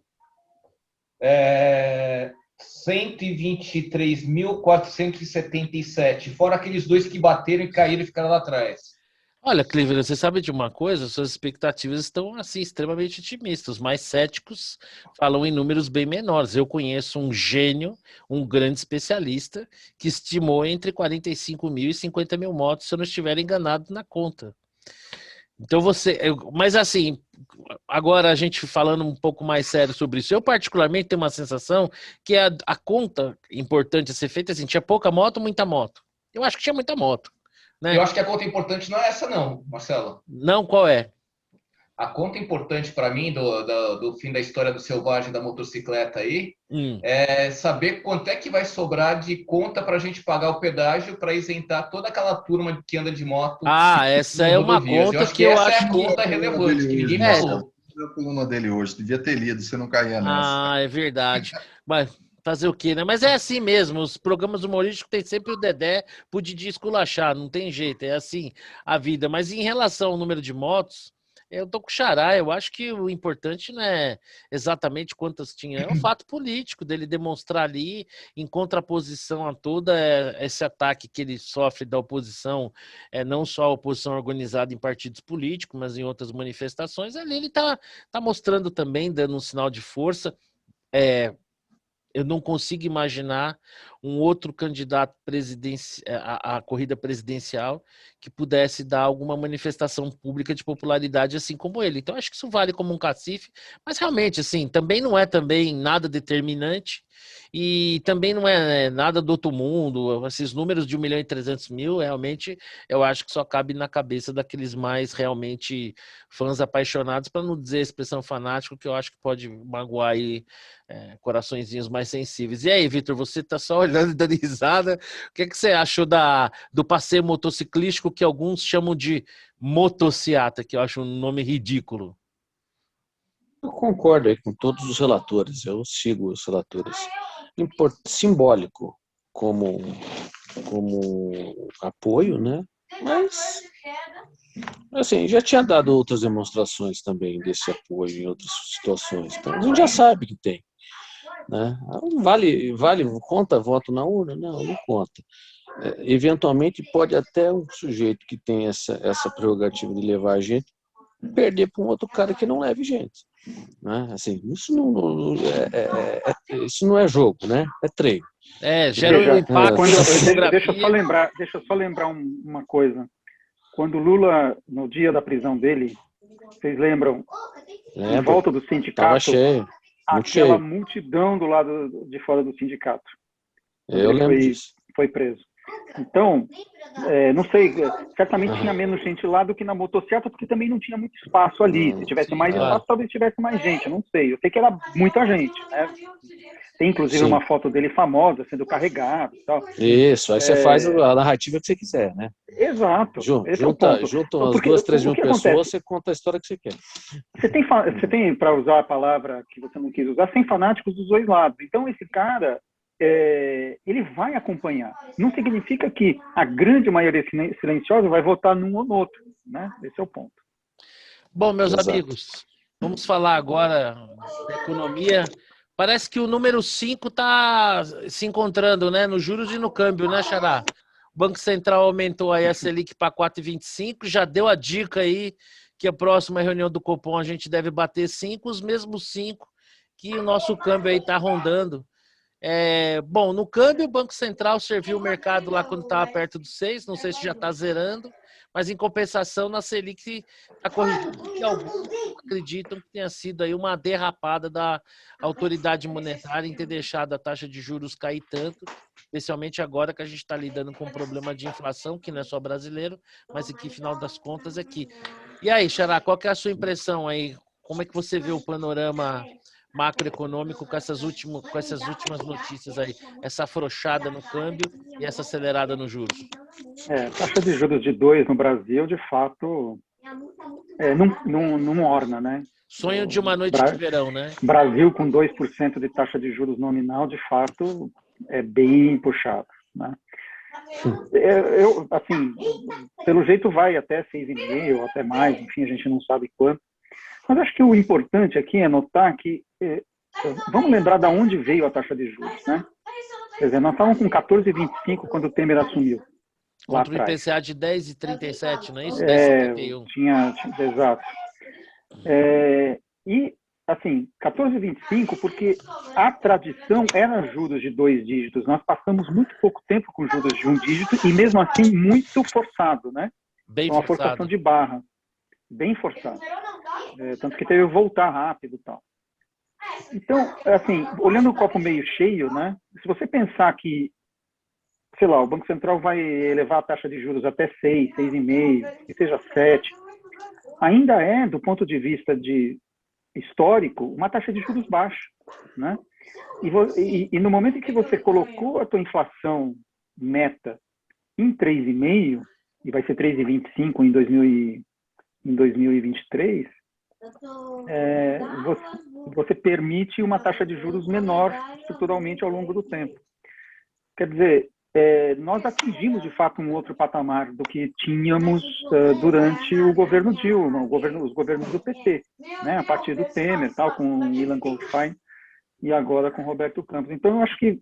123.477, fora aqueles dois que bateram e caíram e ficaram lá atrás. Olha, Cleveland, você sabe de uma coisa? Suas expectativas estão, assim, extremamente otimistas. Os mais céticos falam em números bem menores. Eu conheço um gênio, um grande especialista, que estimou entre 45 mil e 50 mil motos, se eu não estiver enganado na conta. Então mas assim, agora a gente falando um pouco mais sério sobre isso, eu particularmente tenho uma sensação que a conta importante a ser feita, assim, tinha pouca moto, muita moto. Eu acho que tinha muita moto, né? Eu acho que a conta importante não é essa não, Marcelo. Não, qual é? A conta importante para mim do fim da história do selvagem da motocicleta aí é saber quanto é que vai sobrar de conta para a gente pagar o pedágio para isentar toda aquela turma que anda de moto. Ah, essa é uma conta Eu acho que eu essa acho é a conta relevante, que ninguém É. falou. A coluna dele hoje, devia ter lido, você não caía nessa. Ah, é verdade. Mas fazer o quê, né? Mas é assim mesmo, os programas humorísticos tem sempre o Dedé pro Didi esculachar, não tem jeito, é assim a vida. Mas em relação ao número de motos, eu tô com o Xará, eu acho que o importante não é exatamente quantas tinha, é o fato político dele demonstrar ali, em contraposição a todo esse ataque que ele sofre da oposição, não só a oposição organizada em partidos políticos, mas em outras manifestações, ali ele tá mostrando também, dando um sinal de força. Eu não consigo imaginar um outro candidato à corrida presidencial que pudesse dar alguma manifestação pública de popularidade assim como ele. Então, acho que isso vale como um cacife, mas realmente, assim, também não é também nada determinante e também não é nada do outro mundo. Esses números de 1.300.000, realmente, eu acho que só cabe na cabeça daqueles mais realmente fãs apaixonados, para não dizer a expressão fanático, que eu acho que pode magoar aí coraçõezinhos mais sensíveis. E aí, Vitor, você tá só olhando e dando risada. O que você achou do passeio motociclístico que alguns chamam de motociata, que eu acho um nome ridículo? Eu concordo aí com todos os relatores, eu sigo os relatores. Simbólico como apoio, né? Mas, assim, já tinha dado outras demonstrações também desse apoio em outras situações, então a gente já sabe que tem, né? Conta voto na urna? Não conta. Eventualmente pode até um sujeito que tem essa prerrogativa de levar a gente perder para um outro cara que não leve gente, né? Assim, isso não é jogo, né? É treino. Gera um impacto. Deixa eu só lembrar uma coisa. Quando o Lula, no dia da prisão dele, vocês lembram? Em volta do sindicato, cheio, aquela multidão do lado de fora do sindicato. Eu lembro disso. Foi preso. Então, não sei, certamente tinha menos gente lá do que na motocicleta, porque também não tinha muito espaço ali. Se tivesse mais espaço, talvez tivesse mais gente, eu não sei. Eu sei que era muita gente, né? Tem, inclusive, uma foto dele famosa, sendo carregado e tal. Isso, aí você faz a narrativa que você quiser, né? Exato. Junta as 2, 3 mil pessoas, você conta a história que você quer. Você tem, para usar a palavra que você não quis usar, 100 fanáticos dos dois lados. Então, esse cara, ele vai acompanhar. Não significa que a grande maioria silenciosa vai votar num ou no outro, né? Esse é o ponto. Bom, meus amigos, vamos falar agora da economia. Parece que o número 5 está se encontrando, né? Nos juros e no câmbio, né, Xará? O Banco Central aumentou aí a Selic para 4,25, já deu a dica aí que a próxima reunião do Copom a gente deve bater 5, os mesmos 5 que o nosso câmbio aí está rondando. Bom, no câmbio, o Banco Central serviu o mercado lá quando estava perto dos 6, não sei se já está zerando, mas em compensação na Selic está corrigindo, que alguns acreditam que tenha sido aí uma derrapada da autoridade monetária em ter deixado a taxa de juros cair tanto, especialmente agora que a gente está lidando com um problema de inflação, que não é só brasileiro, mas que, final das contas, é aqui. E aí, Xará, qual que é a sua impressão aí? Como é que você vê o panorama macroeconômico com essas últimas notícias aí, essa afrouxada no câmbio e essa acelerada nos juros? Taxa de juros de 2 no Brasil, de fato, não orna, né? Sonho de uma noite de verão, né? Brasil com 2% de taxa de juros nominal, de fato, é bem puxado, né? Assim, pelo jeito vai até 6,5 ou até mais, enfim, a gente não sabe quanto. Mas acho que o importante aqui é notar que, vamos lembrar de onde veio a taxa de juros, né? Quer dizer, nós estávamos com 14,25 quando o Temer assumiu. Contra o IPCA de 10,37, não é isso? 10,71. Exato. E, assim, 14,25 porque a tradição era juros de 2 dígitos. Nós passamos muito pouco tempo com juros de 1 dígito e, mesmo assim, muito forçado, né? Bem uma forçado. forçação de barra. Bem forçado. Tanto que teve que voltar rápido e tal. Então, assim, olhando o copo meio cheio, né? Se você pensar que, sei lá, o Banco Central vai elevar a taxa de juros até 6, 6,5, que seja 7, ainda é, do ponto de vista histórico, uma taxa de juros baixa, né? E no momento em que você colocou a tua inflação meta em 3,5, e vai ser 3,25 em 2023, você permite uma taxa de juros menor estruturalmente ao longo do tempo. Quer dizer, nós atingimos, de fato, um outro patamar do que tínhamos durante o governo Dilma, os governos do PT, né? A partir do Temer, tal, com Ilan Goldfein, e agora com Roberto Campos. Então, eu acho que,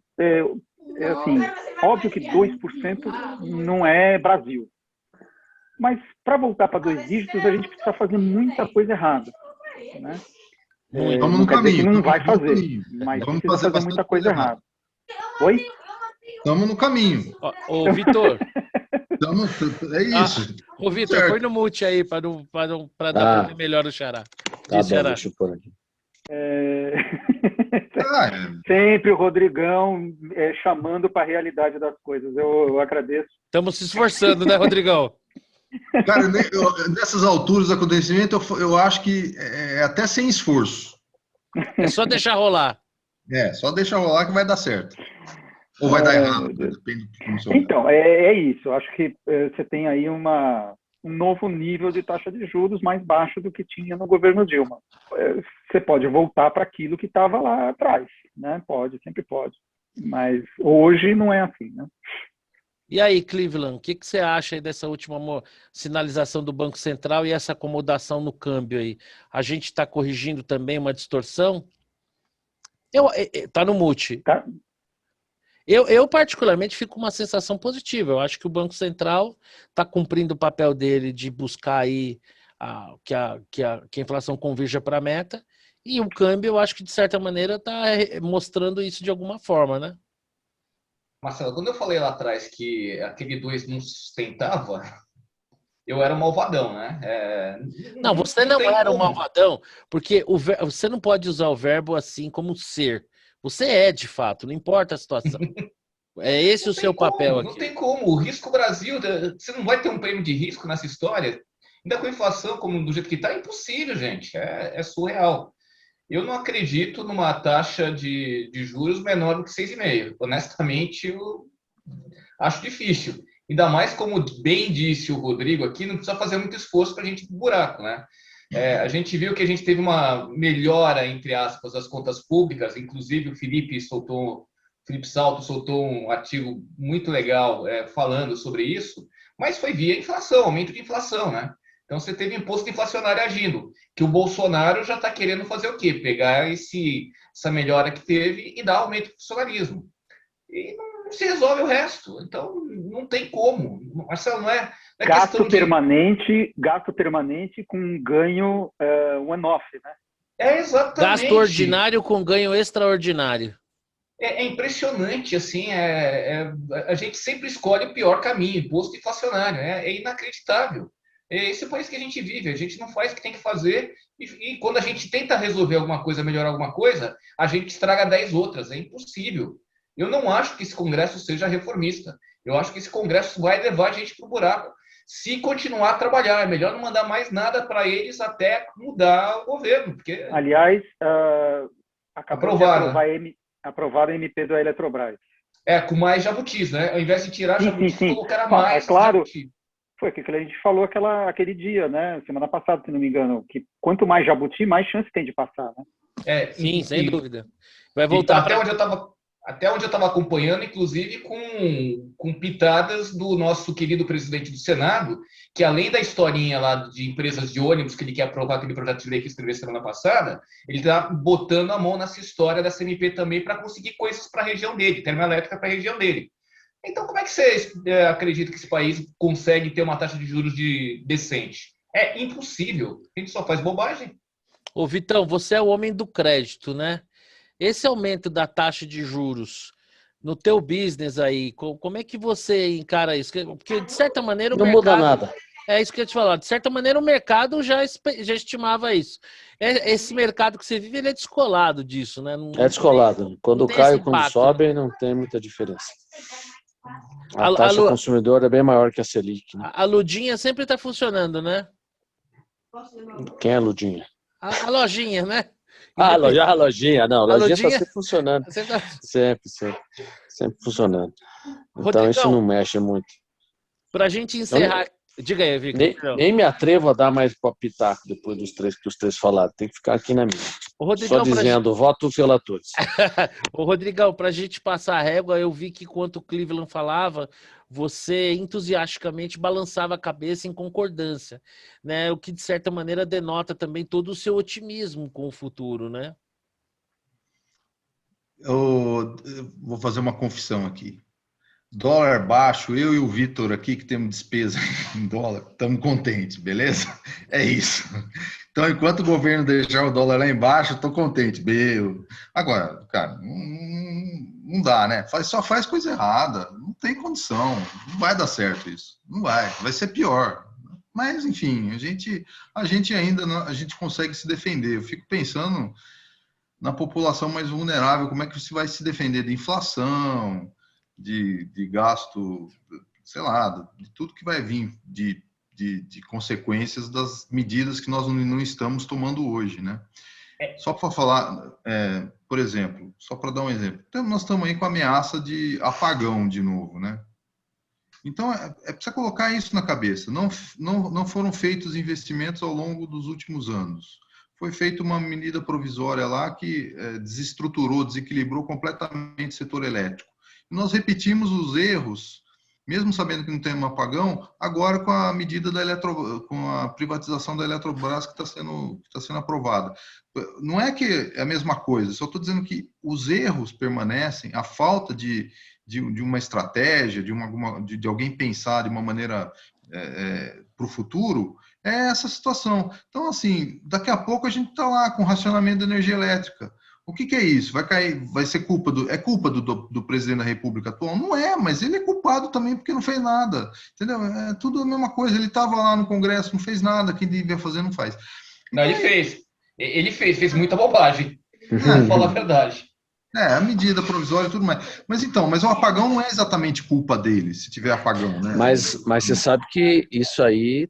assim, óbvio que 2% não é Brasil. Mas, para voltar para 2 dígitos, a gente precisa fazer muita coisa errada, né? Estamos não no quer dizer que caminho. não vai fazer, caminho. mas Vamos precisa fazer muita coisa errada. Oi? Estamos no caminho. Ô, Vitor. É isso. Ô, Vitor, põe no mute aí para dar para ver melhor o Xará. Tá bom, Xará. deixa eu pôr aqui. Sempre o Rodrigão chamando para a realidade das coisas. Eu agradeço. Estamos se esforçando, né, Rodrigão? Cara, nessas alturas do acontecimento, eu acho que é até sem esforço. É só deixar rolar. Só deixar rolar que vai dar certo. Ou vai dar errado, depende de como você olhar. Então, é isso. Eu acho que você tem aí um novo nível de taxa de juros mais baixo do que tinha no governo Dilma. Você pode voltar para aquilo que estava lá atrás, né? Pode, sempre pode. Mas hoje não é assim, né? E aí, Cleveland, o que você acha aí dessa última sinalização do Banco Central e essa acomodação no câmbio aí? A gente está corrigindo também uma distorção? Tá no mute. Tá. Eu particularmente fico com uma sensação positiva. Eu acho que o Banco Central está cumprindo o papel dele de buscar aí que a inflação convirja para a meta, e o câmbio, eu acho que de certa maneira está mostrando isso de alguma forma, né? Marcelo, quando eu falei lá atrás que aquele 2 não sustentava, eu era um malvadão, né? Não, você não era um malvadão, porque você não pode usar o verbo assim como ser. Você é, de fato, não importa a situação. É esse o seu papel aqui. Não tem como. O risco Brasil, você não vai ter um prêmio de risco nessa história. Ainda com a inflação como do jeito que está, é impossível, gente. É surreal. Eu não acredito numa taxa de juros menor do que 6,5. Honestamente, eu acho difícil. Ainda mais, como bem disse o Rodrigo aqui, não precisa fazer muito esforço para a gente ir pro buraco, né? A gente viu que a gente teve uma melhora, entre aspas, das contas públicas. Inclusive, o Felipe Salto soltou um artigo muito legal falando sobre isso, mas foi via inflação, aumento de inflação, né? Então, você teve imposto inflacionário agindo, que o Bolsonaro já está querendo fazer o quê? Pegar essa melhora que teve e dar aumento do funcionalismo. E não se resolve o resto. Então, não tem como. Marcelo, não é gasto permanente com ganho one-off, né? Exatamente. Gasto ordinário com ganho extraordinário. É impressionante, assim, a gente sempre escolhe o pior caminho, imposto inflacionário, é inacreditável. É esse país que a gente vive, a gente não faz o que tem que fazer e quando a gente tenta resolver alguma coisa, melhorar alguma coisa, a gente estraga 10 outras, é impossível. Eu não acho que esse Congresso seja reformista, eu acho que esse Congresso vai levar a gente para o buraco. Se continuar a trabalhar, é melhor não mandar mais nada para eles até mudar o governo. Porque... Aliás, acabou de aprovar a MP da Eletrobras. Com mais jabutis, né? Ao invés de tirar jabutis, colocaram Não, mais é claro, jabuti. foi aquilo que a gente falou aquele dia, né? Semana passada, se não me engano, que quanto mais jabuti, mais chance tem de passar, né? Sim, sem dúvida. Vai voltar até onde eu estava acompanhando, inclusive com pitadas do nosso querido presidente do Senado, que além da historinha lá de empresas de ônibus que ele quer aprovar aquele projeto de lei que escreveu semana passada, ele está botando a mão nessa história da CMP também para conseguir coisas para a região dele, termoelétrica para a região dele. Então, como é que você acredita que esse país consegue ter uma taxa de juros decente? É impossível. A gente só faz bobagem. Ô, Vitão, você é o homem do crédito, né? Esse aumento da taxa de juros no teu business aí, como é que você encara isso? Porque, de certa maneira, o Não mercado... muda nada. É isso que eu ia te falar. De certa maneira, o mercado já estimava isso. Esse mercado que você vive, ele é descolado disso, né? É descolado. Quando cai ou quando impacto, sobe, né? não tem muita diferença. A taxa consumidora é bem maior que a Selic. Né? A Ludinha sempre está funcionando, né? Quem é a Ludinha? A lojinha, né? A lojinha. Não, a lojinha está sempre funcionando. Sempre funcionando. Então, Rodrigão, isso não mexe muito. Para a gente encerrar... Diga aí, Victor. Nem me atrevo a dar mais pitaco depois dos três que os três falaram. Tem que ficar aqui na minha. Só dizendo, voto relatores. Ô, Rodrigão, para a gente passar a régua, eu vi que enquanto o Cleveland falava, você entusiasticamente balançava a cabeça em concordância, né? O que, de certa maneira, denota também todo o seu otimismo com o futuro, né? Eu vou fazer uma confissão aqui. Dólar baixo, eu e o Vitor aqui, que temos despesa em dólar, estamos contentes, beleza? É isso. Então, enquanto o governo deixar o dólar lá embaixo, eu estou contente. Agora, cara, não dá, né? Só faz coisa errada, não tem condição, não vai dar certo isso, não vai ser pior. Mas, enfim, a gente ainda não, a gente consegue se defender. Eu fico pensando na população mais vulnerável, como é que você vai se defender de inflação, de gasto, sei lá, de tudo que vai vir de consequências das medidas que nós não estamos tomando hoje, né? Só para falar, por exemplo, só para dar um exemplo, nós estamos aí com a ameaça de apagão de novo, né? Então, precisa colocar isso na cabeça. Não foram feitos investimentos ao longo dos últimos anos. Foi feita uma medida provisória lá que desestruturou, desequilibrou completamente o setor elétrico. Nós repetimos os erros, mesmo sabendo que não tem um apagão, agora com a medida com a privatização da Eletrobras que está sendo aprovada. Não é que é a mesma coisa, só estou dizendo que os erros permanecem, a falta de uma estratégia, de alguém pensar de uma maneira para o futuro, é essa situação. Então, assim, daqui a pouco a gente está lá com racionamento da energia elétrica. O que é isso? Vai ser culpa do presidente da República atual? Não é, mas ele é culpado também porque não fez nada, entendeu? É tudo a mesma coisa. Ele estava lá no Congresso, não fez nada, quem devia fazer não faz. Não, ele fez muita bobagem, para falar a verdade. A medida provisória e tudo mais. Mas o apagão não é exatamente culpa dele, se tiver apagão, né? Mas você sabe que isso aí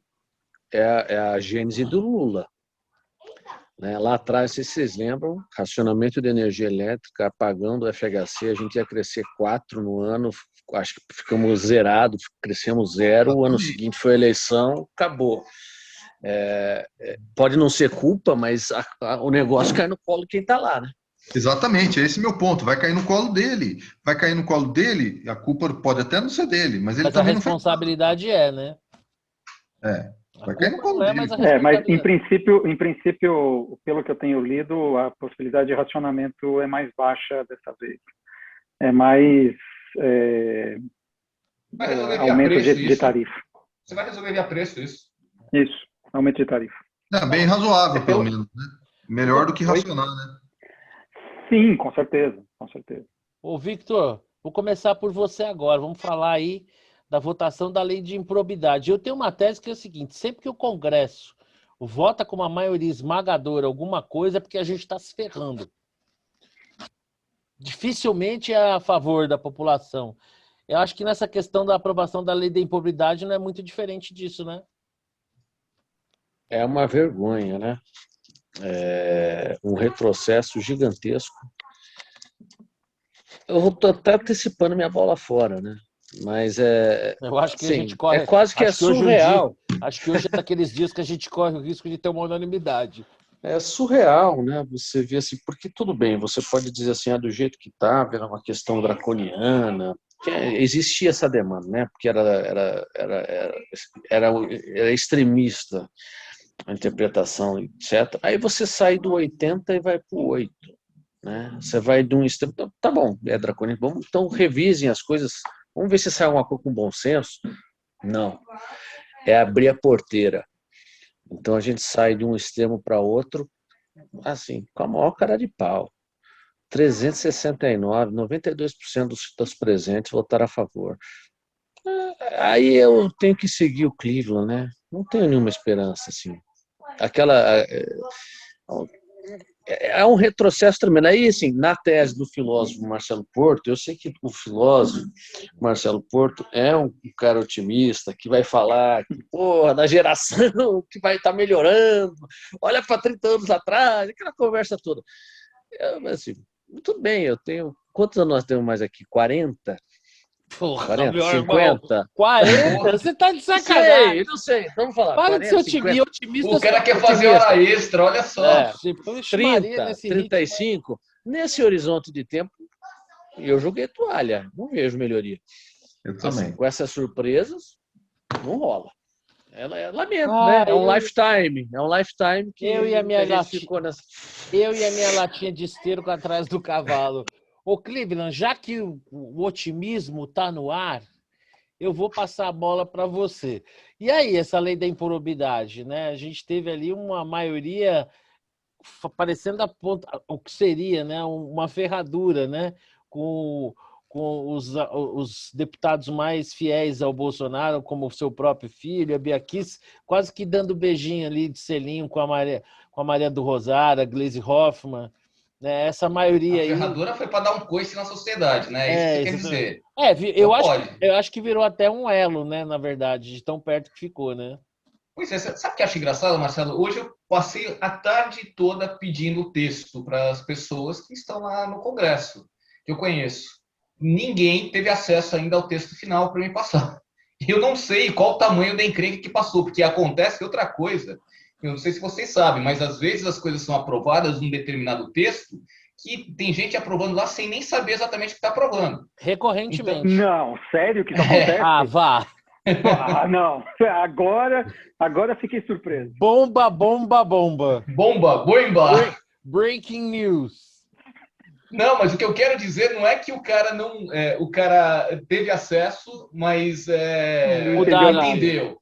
é a gênese do Lula. Né? Lá atrás, se vocês lembram, racionamento de energia elétrica, apagão do FHC, a gente ia crescer 4 no ano, acho que ficamos zerados, crescemos 0, o ano seguinte foi a eleição, acabou. Pode não ser culpa, mas o negócio cai no colo de quem está lá, né? Exatamente, esse é meu ponto. Vai cair no colo dele. A culpa pode até não ser dele, mas ele também a responsabilidade não fez. né? Vai cair no colo dele. Mas em princípio, pelo que eu tenho lido, a possibilidade de racionamento é mais baixa dessa vez. É mais aumento de tarifa. Você vai resolver via preço isso? Isso, aumento de tarifa. Bem razoável, pelo menos, né? Melhor do que racionar, né? Sim, com certeza, com certeza. Ô, Victor, vou começar por você agora. Vamos falar aí da votação da lei de improbidade. Eu tenho uma tese que é o seguinte: sempre que o Congresso vota com uma maioria esmagadora alguma coisa, é porque a gente está se ferrando. Dificilmente é a favor da população. Eu acho que nessa questão da aprovação da lei da improbidade não é muito diferente disso, né? É uma vergonha, né? um retrocesso gigantesco. Eu vou até antecipando minha bola fora, né? Mas Eu acho que a assim, gente corre. quase que é Acho que hoje surreal. Acho que hoje é daqueles dias que a gente corre o risco de ter uma unanimidade. É surreal, né? Você vê assim, porque tudo bem, você pode dizer assim, do jeito que estava, era uma questão draconiana, que existia essa demanda, né? Porque era extremista a interpretação, etc. Aí você sai do 80 e vai para o 8, né? Você vai de um extremo, tá bom, é draconiano, vamos, então revisem as coisas, vamos ver se sai uma coisa com bom senso. Não, é abrir a porteira. Então a gente sai de um extremo para outro, assim, com a maior cara de pau. 369, 92% dos presentes votaram a favor. Aí eu tenho que seguir o Cleveland, né? Não tenho nenhuma esperança, assim. É um retrocesso tremendo. Aí, assim, na tese do filósofo Marcelo Porto, eu sei que o filósofo Marcelo Porto é um cara otimista, que vai falar que, porra, da geração que vai estar melhorando, olha para 30 anos atrás, aquela conversa toda. Assim, tudo bem, eu tenho... Quantos anos nós temos mais aqui? 40? Porra, 40? meu 50? irmão. 40? Você tá de Não sacanagem. sei, não sei. Vamos falar. Para 40, de ser 50. otimista. O cara Você quer fazer hora extra, olha só. Poxa, poxa, Maria, 30, nesse 35. Nesse horizonte de tempo, eu joguei toalha. Não vejo melhoria. Eu também. Assim, com essas surpresas, não rola. Lamento, Ah, né? É um lifetime. É um lifetime que eu e a minha a gente ficou nessa. Eu e a minha latinha de esterco atrás do cavalo. Ô, Cleveland, já que o otimismo está no ar, eu vou passar a bola para você. E aí, essa lei da improbidade, né? A gente teve ali uma maioria parecendo a ponta, o que seria, né? Uma ferradura, né? Com, com os deputados mais fiéis ao Bolsonaro, como o seu próprio filho, a Bia Kicis, quase que dando beijinho ali de selinho com a Maria do Rosário, a Gleisi Hoffmann, né? Essa maioria A aí. ferradura foi para dar um coice na sociedade, né? É isso que você quer dizer. Eu Não acho, pode. eu acho que virou até um elo, né? Na verdade, de tão perto que ficou, né? Pois é, sabe o que eu acho engraçado, Marcelo? Hoje eu passei a tarde toda pedindo texto para as pessoas que estão lá no Congresso, que eu conheço. Ninguém teve acesso ainda ao texto final para me passar. Eu não sei qual o tamanho da encrenca que passou, porque acontece outra coisa. Eu não sei se vocês sabem, mas às vezes as coisas são aprovadas num determinado texto que tem gente aprovando lá sem nem saber exatamente o que está aprovando. Recorrentemente. Não, sério que isso acontece? Ah, vá. Ah, não. Agora fiquei surpreso. Bomba, bomba, bomba. Bomba, boimba! Breaking news. Não, mas o que eu quero dizer não é que o cara não, o cara teve acesso, mas não entendeu.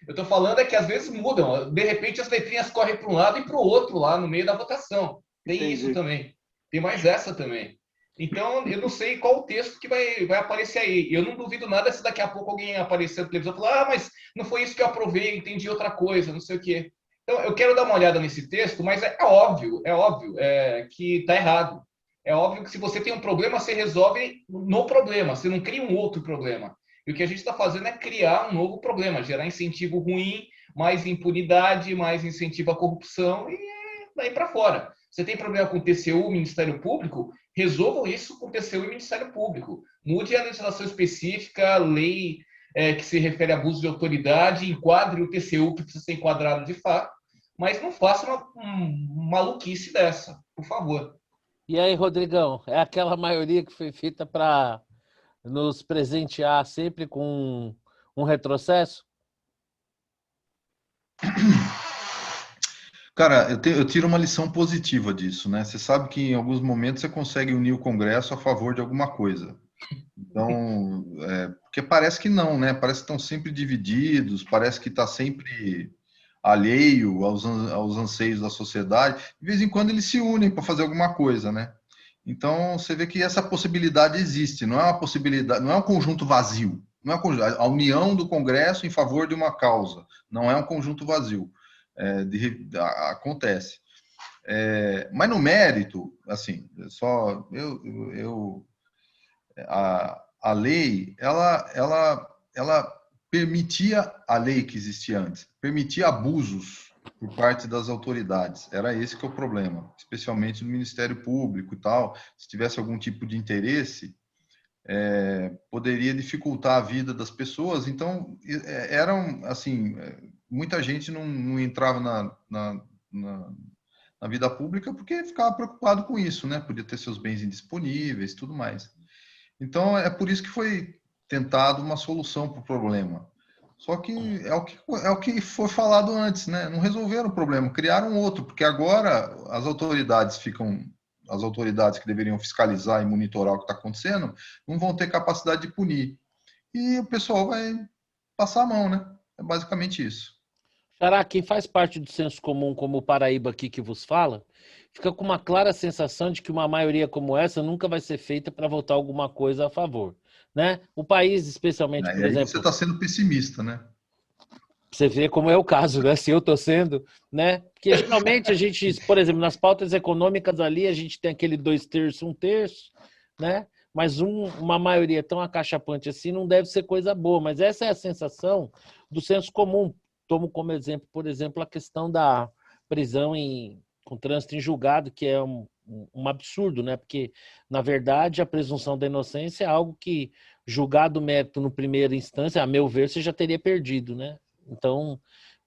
Eu estou falando é que às vezes mudam. De repente as letrinhas correm para um lado e para o outro lá no meio da votação. Tem Entendi. isso também. Tem mais essa também. Então eu não sei qual o texto que vai aparecer aí. Eu não duvido nada se daqui a pouco alguém aparecer na televisão e falar: mas não foi isso que eu aprovei, eu entendi outra coisa, não sei o quê. Então eu quero dar uma olhada nesse texto, mas é óbvio que está errado. É óbvio que se você tem um problema, você resolve no problema, você não cria um outro problema. E o que a gente está fazendo é criar um novo problema, gerar incentivo ruim, mais impunidade, mais incentivo à corrupção e daí para fora. Você tem problema com o TCU, Ministério Público? Resolvam isso com o TCU e Ministério Público. Mude a legislação específica, lei que se refere a abuso de autoridade, enquadre o TCU que precisa ser enquadrado de fato, mas não faça uma maluquice dessa, por favor. E aí, Rodrigão, é aquela maioria que foi feita para nos presentear sempre com um retrocesso? Cara, eu tiro uma lição positiva disso, né? Você sabe que em alguns momentos você consegue unir o Congresso a favor de alguma coisa. Então, porque parece que não, né? Parece que estão sempre divididos, parece que está sempre alheio aos anseios da sociedade. De vez em quando eles se unem para fazer alguma coisa, né? Então, você vê que essa possibilidade existe, não é uma possibilidade, não é um conjunto vazio. Não é a união do Congresso em favor de uma causa, não é um conjunto vazio. Acontece. Mas no mérito, assim, só a lei, ela permitia a lei que existia antes, permitia abusos por parte das autoridades. Era esse que é o problema, especialmente no Ministério Público e tal. Se tivesse algum tipo de interesse, poderia dificultar a vida das pessoas. Então, eram, assim, muita gente não entrava na vida pública porque ficava preocupado com isso, né? Podia ter seus bens indisponíveis, tudo mais. Então, é por isso que foi tentado uma solução para o problema. Só que é o que foi falado antes, né? Não resolveram o problema, criaram outro, porque agora as autoridades que deveriam fiscalizar e monitorar o que está acontecendo, não vão ter capacidade de punir. E o pessoal vai passar a mão, né? É basicamente isso. Xará, quem faz parte do senso comum, como o Paraíba aqui que vos fala, fica com uma clara sensação de que uma maioria como essa nunca vai ser feita para votar alguma coisa a favor, né? O país, especialmente, por E aí exemplo, você está sendo pessimista, né? você vê como é o caso, né? Se eu estou sendo, né? Porque geralmente a gente, por exemplo, nas pautas econômicas ali, a gente tem aquele 2/3, 1/3, né? Mas uma maioria tão acachapante assim não deve ser coisa boa. Mas essa é a sensação do senso comum. Tomo como exemplo, por exemplo, a questão da prisão com trânsito em julgado, que é um absurdo, né? Porque, na verdade, a presunção da inocência é algo que, julgado o mérito no primeira instância, a meu ver, você já teria perdido, né? Então,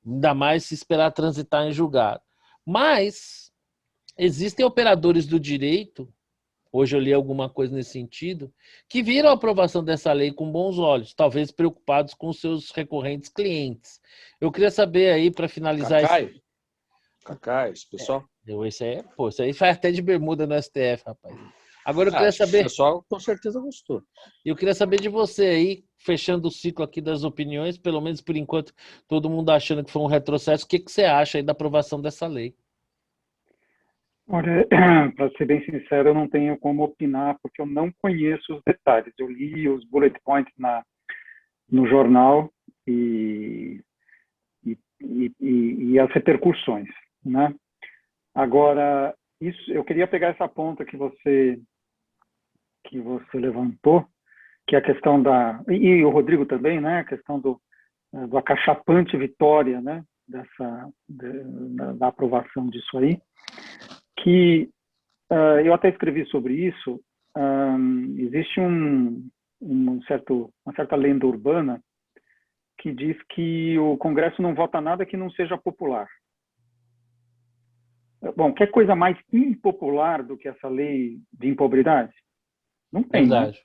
ainda mais se esperar transitar em julgado. Mas existem operadores do direito, hoje eu li alguma coisa nesse sentido, que viram a aprovação dessa lei com bons olhos, talvez preocupados com seus recorrentes clientes. Eu queria saber aí, para finalizar... Cacai, esse pessoal? Isso aí faz até de bermuda no STF, rapaz. Agora eu queria saber... O pessoal com certeza gostou. Eu queria saber de você aí, fechando o ciclo aqui das opiniões, pelo menos por enquanto, todo mundo achando que foi um retrocesso, o que você acha aí da aprovação dessa lei? Olha, para ser bem sincero, eu não tenho como opinar, porque eu não conheço os detalhes. Eu li os bullet points no jornal e as repercussões, né? Agora, eu queria pegar essa ponta que você levantou, que é a questão e o Rodrigo também, né? A questão do acachapante vitória, né? Da aprovação disso aí, que eu até escrevi sobre isso. Existe uma certa lenda urbana que diz que o Congresso não vota nada que não seja popular. Bom, quer coisa mais impopular do que essa lei de impobridade? Não tem, Verdade.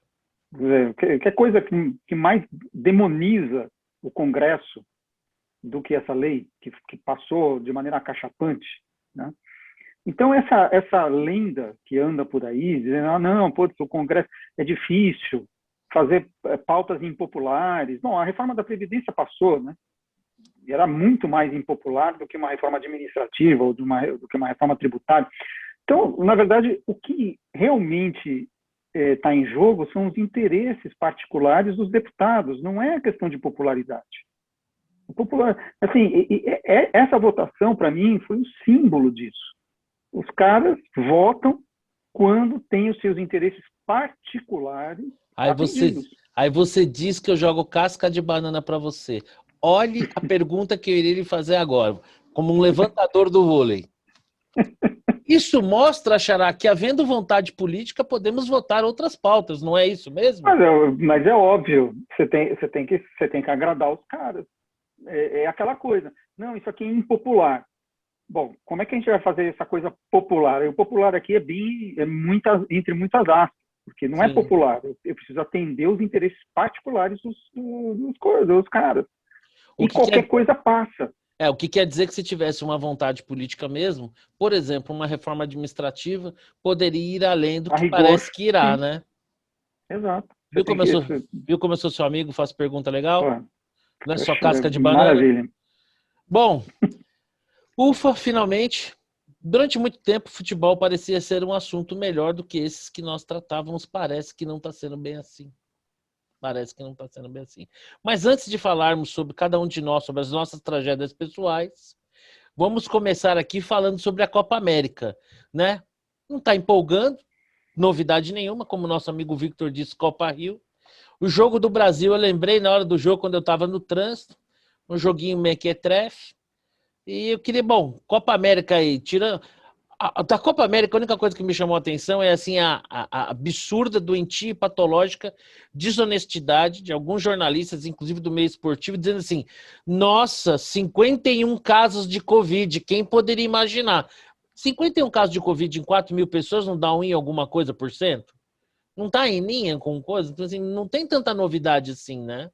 Né? Quer coisa que mais demoniza o Congresso do que essa lei que passou de maneira acachapante, né? Então, essa lenda que anda por aí, dizendo, não, putz, o Congresso é difícil fazer pautas impopulares. Bom, a reforma da Previdência passou, né? E era muito mais impopular do que uma reforma administrativa ou do que uma reforma tributária. Então, na verdade, o que realmente está em jogo são os interesses particulares dos deputados, não é a questão de popularidade. Assim, essa votação, para mim, foi um símbolo disso. Os caras votam quando têm os seus interesses particulares atendidos. Aí você diz que eu jogo casca de banana para você. Olhe a pergunta que eu iria lhe fazer agora, como um levantador do vôlei. Isso mostra, Xará, que havendo vontade política, podemos votar outras pautas, não é isso mesmo? Mas é óbvio, você tem que agradar os caras. É aquela coisa. Não, isso aqui é impopular. Bom, como é que a gente vai fazer essa coisa popular? O popular aqui entre muitas aspas, porque não é popular. Eu preciso atender os interesses particulares dos caras. E qualquer coisa passa. O que quer dizer que se tivesse uma vontade política mesmo, por exemplo, uma reforma administrativa poderia ir além do que parece que irá, né? Exato. Viu como eu sou seu amigo, faço pergunta legal? Não é só casca de banana? Maravilha. Bom, ufa, finalmente, durante muito tempo o futebol parecia ser um assunto melhor do que esses que nós tratávamos. Parece que não está sendo bem assim. Mas antes de falarmos sobre cada um de nós, sobre as nossas tragédias pessoais, vamos começar aqui falando sobre a Copa América, né? Não está empolgando, novidade nenhuma, como nosso amigo Victor disse, Copa Rio. O jogo do Brasil, eu lembrei na hora do jogo, quando eu estava no trânsito, um joguinho mequetrefe, E eu queria, bom, Copa América aí, tirando. Da Copa América, a única coisa que me chamou a atenção é assim, a absurda, doentia e patológica desonestidade de alguns jornalistas, inclusive do meio esportivo, dizendo assim: nossa, 51 casos de Covid, quem poderia imaginar? 51 casos de Covid em 4 mil pessoas não dá um em alguma coisa por cento? Não tá em linha com coisa? Então, assim, não tem tanta novidade assim, né?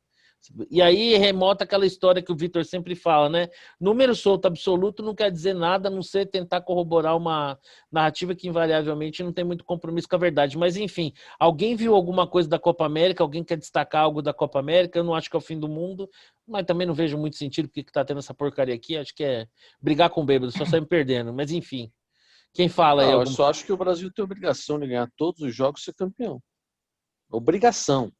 E aí remota aquela história que o Vitor sempre fala, né? Número solto absoluto não quer dizer nada, a não ser tentar corroborar uma narrativa que invariavelmente não tem muito compromisso com a verdade. Mas, enfim, alguém viu alguma coisa da Copa América? Alguém quer destacar algo da Copa América? Eu não acho que é o fim do mundo, mas também não vejo muito sentido porque tá tendo essa porcaria aqui. Acho que é brigar com o bêbado, só sair me perdendo. Mas, enfim, quem fala aí Não, eu alguma só acho que o Brasil tem obrigação de ganhar todos os jogos e ser campeão. Obrigação.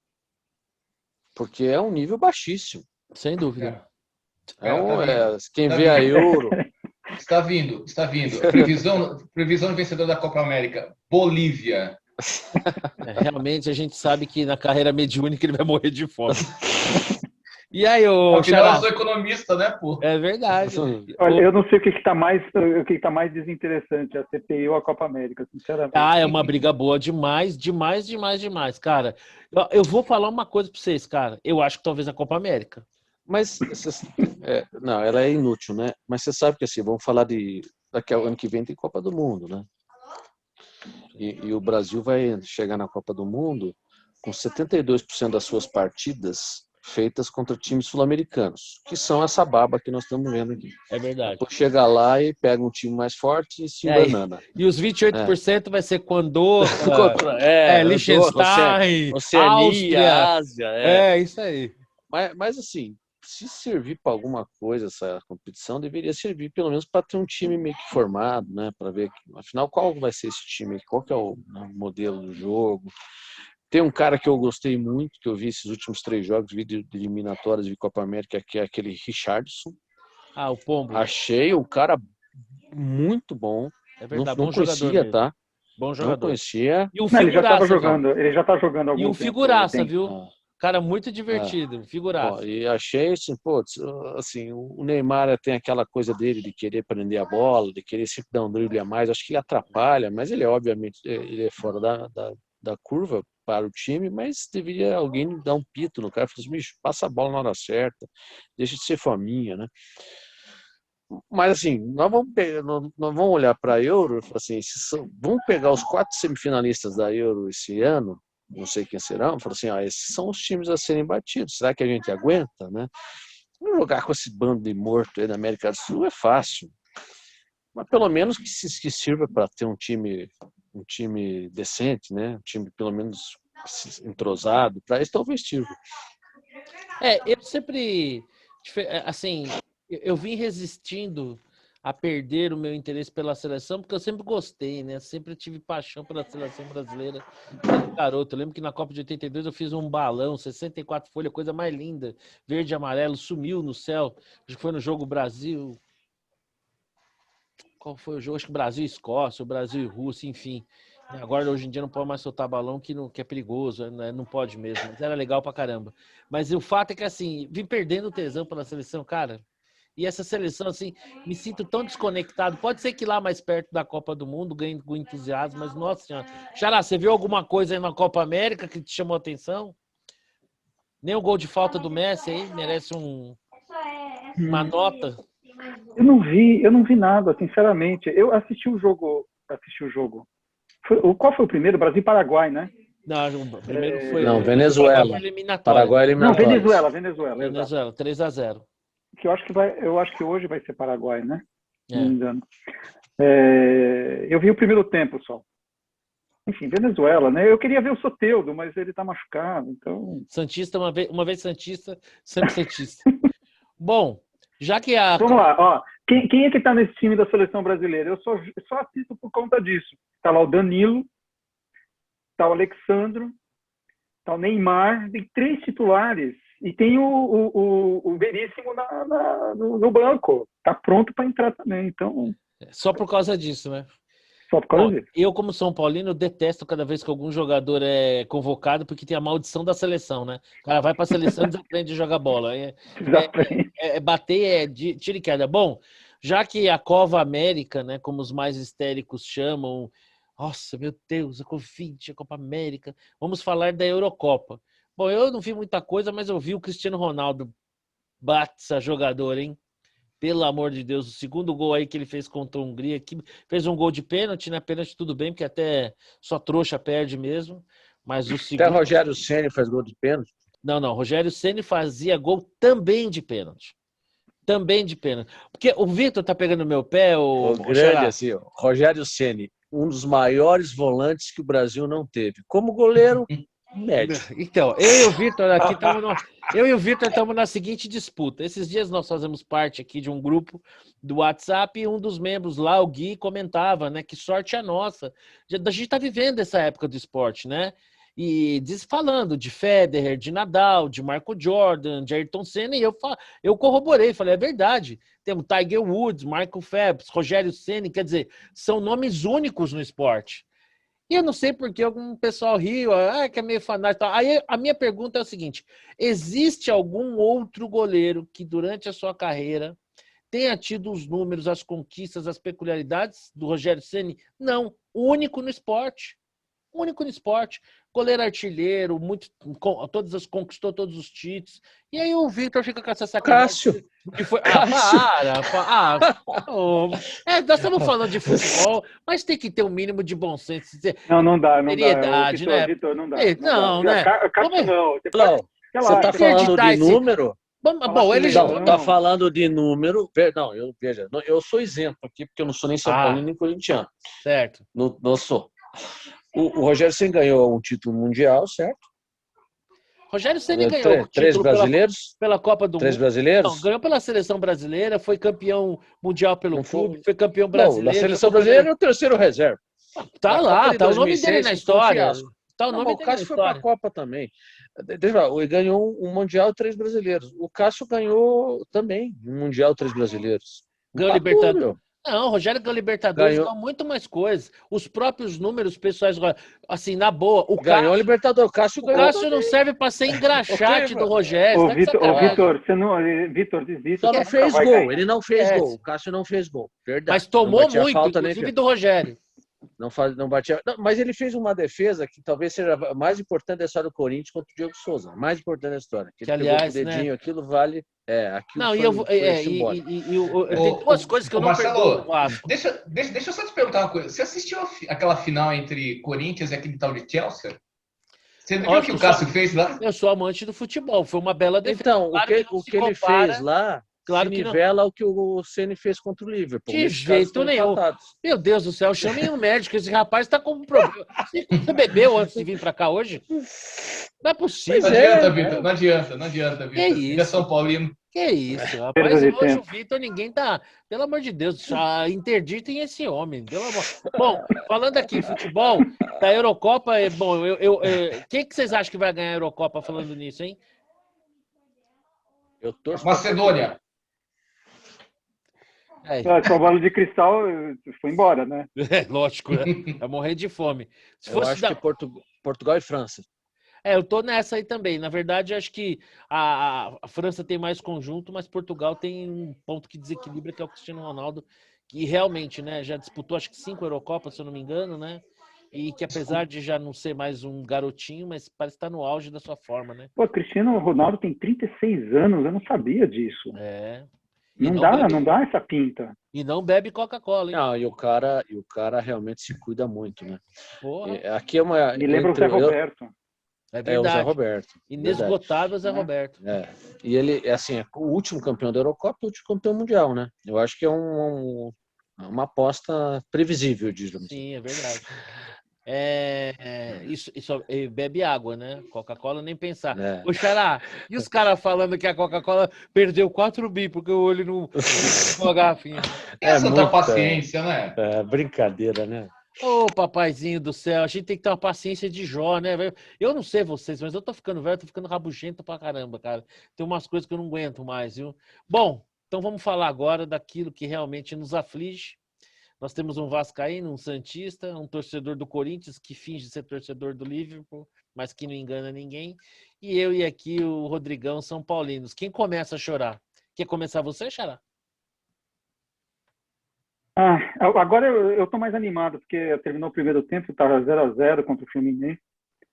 Porque é um nível baixíssimo. Sem dúvida. Quem Tá vê a vindo. Euro. Está vindo. Previsão de vencedor da Copa América. Bolívia. Realmente a gente sabe que na carreira mediúnica ele vai morrer de fome. E aí, Afinal, Xará? eu sou economista, né, pô? É verdade. Olha, eu não sei o que está mais, desinteressante, a CPI ou a Copa América, sinceramente. É uma briga boa demais, demais, demais, demais, cara. Eu vou falar uma coisa para vocês, cara. Eu acho que talvez a Copa América. Mas, não, ela é inútil, né? Mas você sabe que assim, vamos falar daqui ao ano que vem tem Copa do Mundo, né? E o Brasil vai chegar na Copa do Mundo com 72% das suas partidas feitas contra times sul-americanos, que são essa baba que nós estamos vendo aqui. É verdade. Depois chega lá e pega um time mais forte e se banana. E os 28% vai ser Condor, Liechtenstein, Oceania, Áustria. Ásia. Isso aí. Mas assim, se servir para alguma coisa essa competição, deveria servir pelo menos para ter um time meio que formado, né? Para ver, afinal, qual vai ser esse time, qual que é o modelo do jogo. Tem um cara que eu gostei muito, que eu vi esses últimos 3 jogos, vi de eliminatórias de Copa América, que é aquele Richarlison. O Pombo. Achei um cara muito bom. É verdade, não bom conhecia, jogador tá? Bom jogador. Não conhecia. E um Ele já estava figuraça, jogando, ele já está jogando há algum E um tempo. figuraça, viu? Cara muito divertido, Bom, figuraça. e achei assim, o Neymar tem aquela coisa dele de querer prender a bola, de querer sempre dar um drible a mais, acho que atrapalha, mas ele obviamente ele é fora da curva para o time, mas deveria alguém dar um pito no cara, falar assim, bicho, passa a bola na hora certa, deixa de ser fominha, né? Mas assim, nós vamos olhar para a Euro, assim, vamos pegar os 4 semifinalistas da Euro esse ano, não sei quem serão, falar assim, esses são os times a serem batidos, será que a gente aguenta, né? Jogar com esse bando de morto aí da América do Sul é fácil, mas pelo menos que sirva para ter um time decente, né? Um time pelo menos entrosado, para isso talvez sirva. Eu sempre, assim, eu vim resistindo a perder o meu interesse pela seleção, porque eu sempre gostei, né? Sempre tive paixão pela seleção brasileira. Garoto, eu lembro que na Copa de 82 eu fiz um balão, 64 folhas, coisa mais linda, verde e amarelo, sumiu no céu. Acho que foi no jogo Brasil. Qual foi o jogo? Acho que Brasil e Escócia, ou Brasil e Rússia, enfim. Agora, hoje em dia, não pode mais soltar balão, que é perigoso, né? Não pode mesmo. Mas era legal pra caramba. Mas o fato é que, assim, vim perdendo o tesão pela seleção, cara. E essa seleção, assim, me sinto tão desconectado. Pode ser que lá mais perto da Copa do Mundo ganhe com entusiasmo, mas, nossa senhora. Xará, você viu alguma coisa aí na Copa América que te chamou a atenção? Nem o gol de falta do Messi aí merece uma nota. Eu não vi nada, sinceramente. Eu assisti o jogo. Qual foi o primeiro? Brasil e Paraguai, né? Não, o primeiro foi... Não, Venezuela. Paraguai eliminatório. Não, Venezuela. 3-0. Que eu acho que hoje vai ser Paraguai, né? Não me engano. Eu vi o primeiro tempo só. Enfim, Venezuela, né? Eu queria ver o Soteldo, mas ele tá machucado, então... Santista, uma vez Santista, sempre Santista. Bom, já que Vamos lá, ó. Quem é que tá nesse time da seleção brasileira? Eu só assisto por conta disso. Tá lá o Danilo, tá o Alexandro, tá o Neymar, tem 3 titulares. E tem o Veríssimo no banco. Tá pronto para entrar também, então... Só por causa disso, né? Só por causa disso. Eu, como São Paulino, detesto cada vez que algum jogador é convocado, porque tem a maldição da seleção, né? O cara vai pra seleção e desaprende a jogar bola. Bater, tiro e queda. Bom, já que a Cova América, né, como os mais histéricos chamam, nossa, meu Deus, a Covid, a Copa América, vamos falar da Eurocopa. Bom, eu não vi muita coisa, mas eu vi o Cristiano Ronaldo Batsa jogador, hein? Pelo amor de Deus, o segundo gol aí que ele fez contra a Hungria, que fez um gol de pênalti, né? Pênalti tudo bem, porque até só trouxa perde mesmo. Mas o Até segundo. Rogério Ceni faz gol de pênalti. Não. Rogério Ceni fazia gol também de pênalti. Também de pênalti. Porque o Vitor tá pegando meu pé, O o grande, Xará. assim, ó, Rogério Ceni, um dos maiores volantes que o Brasil não teve. Como goleiro, médio. Então, eu e o Vitor aqui estamos na seguinte disputa. Esses dias nós fazemos parte aqui de um grupo do WhatsApp e um dos membros lá, o Gui, comentava, né? Que sorte a nossa. A gente está vivendo essa época do esporte, né? E falando de Federer, de Nadal, de Marco Jordan, de Ayrton Senna, e eu corroborei, falei, é verdade. Temos Tiger Woods, Michael Phelps, Rogério Ceni, quer dizer, são nomes únicos no esporte. E eu não sei por que algum pessoal riu, que é meio fanático. Aí a minha pergunta é o seguinte: existe algum outro goleiro que durante a sua carreira tenha tido os números, as conquistas, as peculiaridades do Rogério Ceni? Não, o único no esporte. O único no esporte. Goleiro artilheiro, conquistou todos os títulos. E aí o Victor fica com essa sacanagem. Cássio. Que foi, Cássio. nós estamos falando de futebol, mas tem que ter um mínimo de bom senso. Não dá. Seriedade, Vitor, né? Vitor, não dá. Não, né? Cássio não. Você está falando de número? Bom, ele Não, está falando de número. Não, veja, eu sou isento aqui, porque eu não sou nem São Paulo nem corintiano. Certo. Não sou. O Rogério Ceni ganhou um título mundial, certo? Rogério Ceni ganhou três brasileiros? Pela Copa do Três Mundo. brasileiros? Não, ganhou pela seleção brasileira, foi campeão mundial pelo clube, foi campeão brasileiro. Não, na seleção brasileira é o terceiro reserva. Tá lá, tá o nome dele na história. Tá o nome dele na história. O Cássio foi para a Copa também. Ele ganhou um Mundial e 3 brasileiros. O Cássio ganhou também um Mundial e 3 brasileiros. Ganhou Libertadores. Não, o Rogério ganhou Libertadores, ganhou muito mais coisas. Os próprios números pessoais, assim, na boa. Ganhou Libertadores. O Cássio ganhou. O Cássio não serve para ser engraxate do Rogério. Vitor, só não fez gol. Ele não fez gol. O Cássio não fez gol. Verdade. Mas tomou muito, inclusive do Rogério. Não batia. Não, mas ele fez uma defesa que talvez seja a mais importante da história do Corinthians contra o Diego Souza. Mais importante da história. Que aliás, pegou com o dedinho, né? Aquilo vale. Aquilo não, foi tem duas coisas que eu não Marcelo, deixa eu só te perguntar uma coisa. Você assistiu aquela final entre Corinthians e aquele tal de Chelsea? Você viu o que o Cássio fez lá? Eu sou amante do futebol. Foi uma bela defesa. Então, claro o que ele fez lá. Claro que nivela o que o Ceni fez contra o Liverpool. De jeito nenhum. Meu Deus do céu, chamem um médico. Esse rapaz está com um problema. Você bebeu antes de vir para cá hoje? Não é possível. Não adianta, Vitor. Não adianta, Vitor. Que isso? Ele é São Paulino. Que isso, rapaz. Hoje o Vitor, ninguém tá. Pelo amor de Deus, só interditem esse homem. Pelo amor. Bom, falando aqui, futebol, da Eurocopa, bom, quem que vocês acham que vai ganhar a Eurocopa falando nisso, hein? Eu torço Macedônia. Sua bola de cristal foi embora, né? Lógico, né? Vai morrer de fome. Eu acho que Portugal e França. Eu tô nessa aí também. Na verdade, acho que a França tem mais conjunto, mas Portugal tem um ponto que desequilibra, que é o Cristiano Ronaldo, que realmente, né, já disputou acho que 5 Eurocopas, se eu não me engano, né? E que apesar de já não ser mais um garotinho, mas parece estar no auge da sua forma, né? Pô, Cristiano Ronaldo tem 36 anos, eu não sabia disso. Não dá essa pinta. E não bebe Coca-Cola, hein? Não, e o cara realmente se cuida muito, né? Porra. Aqui é uma. Me lembra o Zé Roberto. É verdade. O Zé Roberto. Inesgotável Zé Roberto. E ele, assim, o último campeão da Eurocopa e o último campeão mundial, né? Eu acho que é uma aposta previsível, digamos. Sim, é verdade. Isso bebe água, né? Coca-Cola nem pensar. Ô, Xará, e os caras falando que a Coca-Cola perdeu 4 bi porque o olho não a garrafinha. Essa paciência, né? Brincadeira, né? Ô, papaizinho do céu, a gente tem que ter uma paciência de Jó, né? Eu não sei vocês, mas eu tô ficando velho, tô ficando rabugento pra caramba, cara. Tem umas coisas que eu não aguento mais, viu? Bom, então vamos falar agora daquilo que realmente nos aflige. Nós temos um vascaíno, um santista, um torcedor do Corinthians que finge ser torcedor do Liverpool, mas que não engana ninguém. E eu e aqui o Rodrigão, São Paulinos. Quem começa a chorar? Quer começar você, Xará? Agora eu tô mais animado, porque terminou o primeiro tempo, estava 0-0 contra o Fluminense,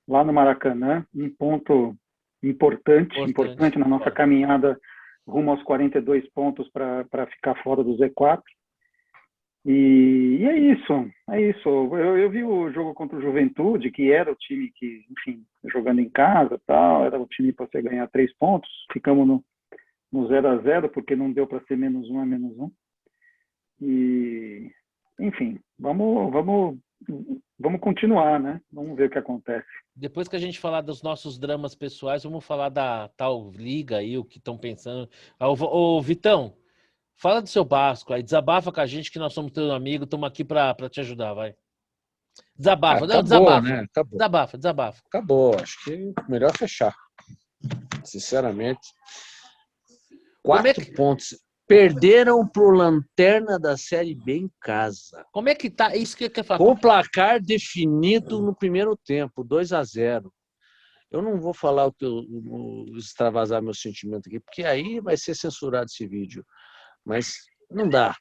lá no Maracanã, um ponto importante na nossa caminhada rumo aos 42 pontos para ficar fora do Z4. E é isso. Eu vi o jogo contra o Juventude, que era o time que, enfim, jogando em casa, tal, era o time para você ganhar 3 pontos. Ficamos no 0-0, porque não deu para ser -1 a -1. E, enfim, vamos continuar, né? Vamos ver o que acontece. Depois que a gente falar dos nossos dramas pessoais, vamos falar da tal liga aí, o que estão pensando. Ô, Vitão, fala do seu Vasco aí, desabafa com a gente que nós somos teu amigo, estamos aqui para te ajudar, vai. Desabafa, não, Acabou, desabafa. né? Acabou. Desabafa. Acabou. Acho que melhor fechar. Sinceramente. 4 pontos. Perderam pro Lanterna da Série B em casa. Como é que tá? Isso que eu quero falar. Com o placar definido no primeiro tempo, 2-0. Eu não vou falar extravasar meu sentimento aqui, porque aí vai ser censurado esse vídeo. Mas não dá.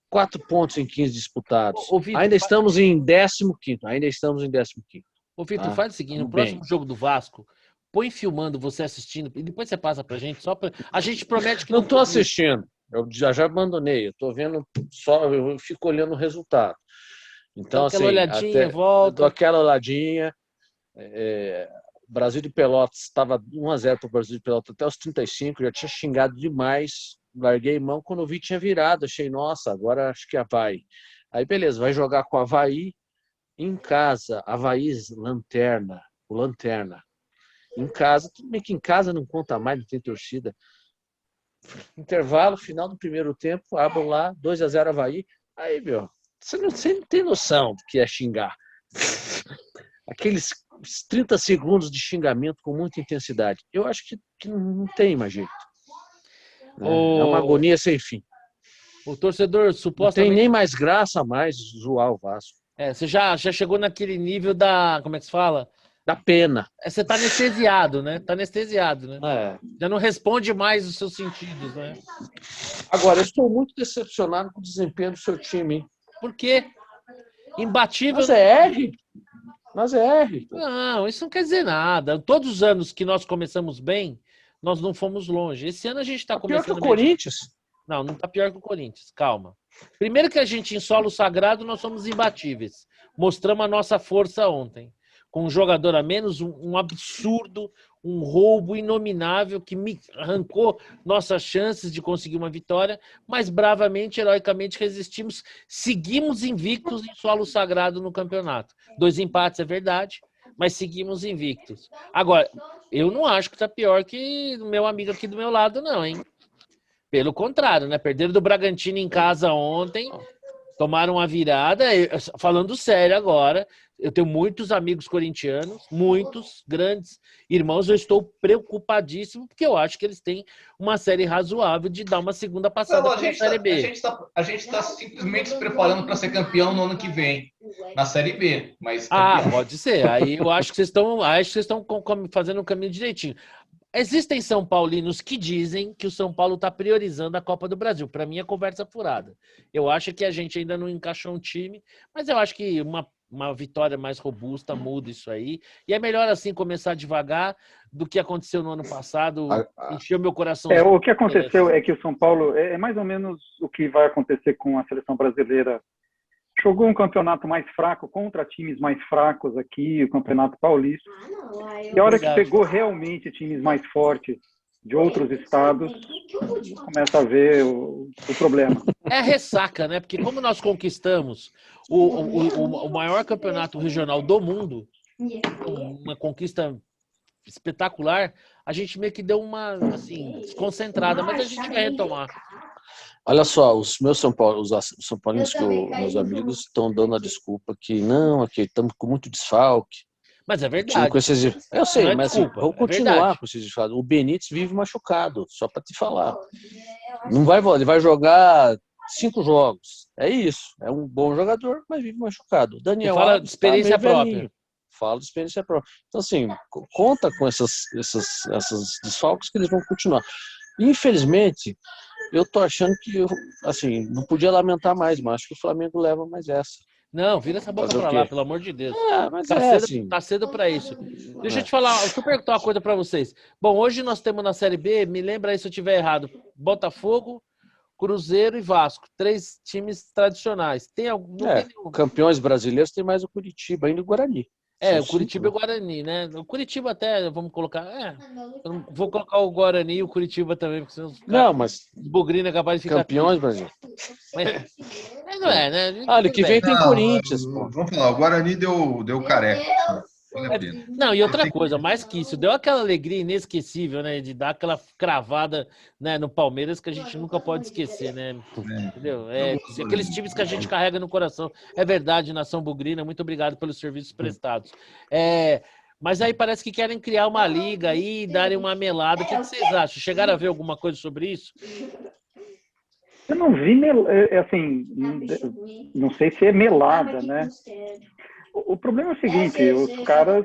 4 pontos em 15 disputados. Vitor, ainda estamos em 15º. Ô, Vitor, faz o seguinte, no próximo jogo do Vasco, põe filmando você assistindo e depois você passa pra gente, só pra... A gente promete que não estou assistindo. Eu já abandonei. Eu estou vendo só, eu fico olhando o resultado. Então, aquela assim, olhadinha, volta. Dou aquela olhadinha. Brasil de Pelotas estava 1-0 para o Brasil de Pelotas até os 35, já tinha xingado demais. Larguei mão, quando eu vi tinha virado. Achei, nossa, agora acho que vai. Aí, beleza, vai jogar com o Avaí em casa. Avaí, Lanterna. O Lanterna. Em casa, tudo bem que em casa não conta mais, não tem torcida. Intervalo, final do primeiro tempo, abro lá, 2-0 Avaí. Aí, meu, você não tem noção do que é xingar. Aqueles 30 segundos de xingamento com muita intensidade. Eu acho que não tem mais jeito. É uma agonia sem fim. O torcedor supostamente... Não tem nem mais graça mais zoar o Vasco. Você já chegou naquele nível da... Como é que se fala? Da pena. Você tá anestesiado, né? É. Já não responde mais os seus sentidos, né? Agora, eu estou muito decepcionado com o desempenho do seu time, hein? Por quê? Imbatível... Mas é R. Não, isso não quer dizer nada. Todos os anos que nós começamos bem, nós não fomos longe. Esse ano a gente está começando... Pior que o Corinthians? Não tá pior que o Corinthians. Calma. Primeiro que a gente, em solo sagrado, nós somos imbatíveis. Mostramos a nossa força ontem. Com um jogador a menos, um absurdo, um roubo inominável que me arrancou nossas chances de conseguir uma vitória, mas bravamente, heroicamente resistimos, seguimos invictos em solo sagrado no campeonato. 2 empates, é verdade, mas seguimos invictos. Agora, eu não acho que tá pior que o meu amigo aqui do meu lado, não, hein? Pelo contrário, né? Perderam do Bragantino em casa ontem, tomaram a virada. Falando sério agora, eu tenho muitos amigos corintianos, muitos grandes irmãos. Eu estou preocupadíssimo, porque eu acho que eles têm uma série razoável de dar uma segunda passada na Série B. A gente está simplesmente se preparando para ser campeão no ano que vem, na Série B. Mas pode ser. Aí eu acho que vocês estão fazendo o caminho direitinho. Existem São Paulinos que dizem que o São Paulo está priorizando a Copa do Brasil. Para mim, é conversa furada. Eu acho que a gente ainda não encaixou um time, mas eu acho que uma vitória mais robusta muda isso aí. E é melhor assim começar devagar do que aconteceu no ano passado. Encheu meu coração. O que aconteceu é que o São Paulo é mais ou menos o que vai acontecer com a seleção brasileira. Jogou um campeonato mais fraco contra times mais fracos aqui, o Campeonato Paulista. E a hora que pegou realmente times mais fortes de outros estados, começa a ver o problema. É ressaca, né? Porque como nós conquistamos o maior campeonato regional do mundo, uma conquista espetacular, a gente meio que deu uma, assim, desconcentrada, mas a gente vai retomar. Olha só, os São Paulinos, meus amigos, estão dando a desculpa que não, aqui estamos com muito desfalque. Mas é verdade. Eu sei, mas desculpa, vou continuar com esses desfalques. O Benítez vive machucado, só para te falar. Não vai, ele vai jogar 5 jogos. É isso. É um bom jogador, mas vive machucado. Daniel fala de experiência própria. Velhinho. Fala de experiência própria. Então, assim, conta com esses desfalques que eles vão continuar. Infelizmente, Eu tô achando que, assim, não podia lamentar mais, mas acho que o Flamengo leva mais essa. Não, vira essa boca Fazer o pra lá, quê? pelo amor de Deus. Mas assim. Tá cedo para isso. Deixa eu É. te falar, deixa eu perguntar uma coisa para vocês. Bom, hoje nós temos na Série B, me lembra aí se eu tiver errado, Botafogo, Cruzeiro e Vasco, 3 times tradicionais. Tem algum, não tem nenhum. Campeões brasileiros tem mais o Curitiba, ainda o Guarani. O Curitiba e o Guarani, né? O Curitiba até, vamos colocar, eu não vou colocar o Guarani e o Curitiba também, porque senão os Não, mas bugrina é capaz de ficar campeões triste. brasileiros. Mas não é, né? Ano Tudo que bem. vem tem Corinthians, pô. Vamos falar, o Guarani deu careca. Vale a pena. Não, e outra coisa, mais que isso, deu aquela alegria inesquecível, né? De dar aquela cravada, né, no Palmeiras que a gente nunca pode esquecer, né? Entendeu? Aqueles times que a gente carrega no coração. É verdade, Nação Bugrina, muito obrigado pelos serviços prestados. Mas aí parece que querem criar uma liga aí e darem uma melada. O que vocês acham? Chegaram a ver alguma coisa sobre isso? Eu não vi, assim, não sei se é melada, né? O problema é o seguinte, os caras,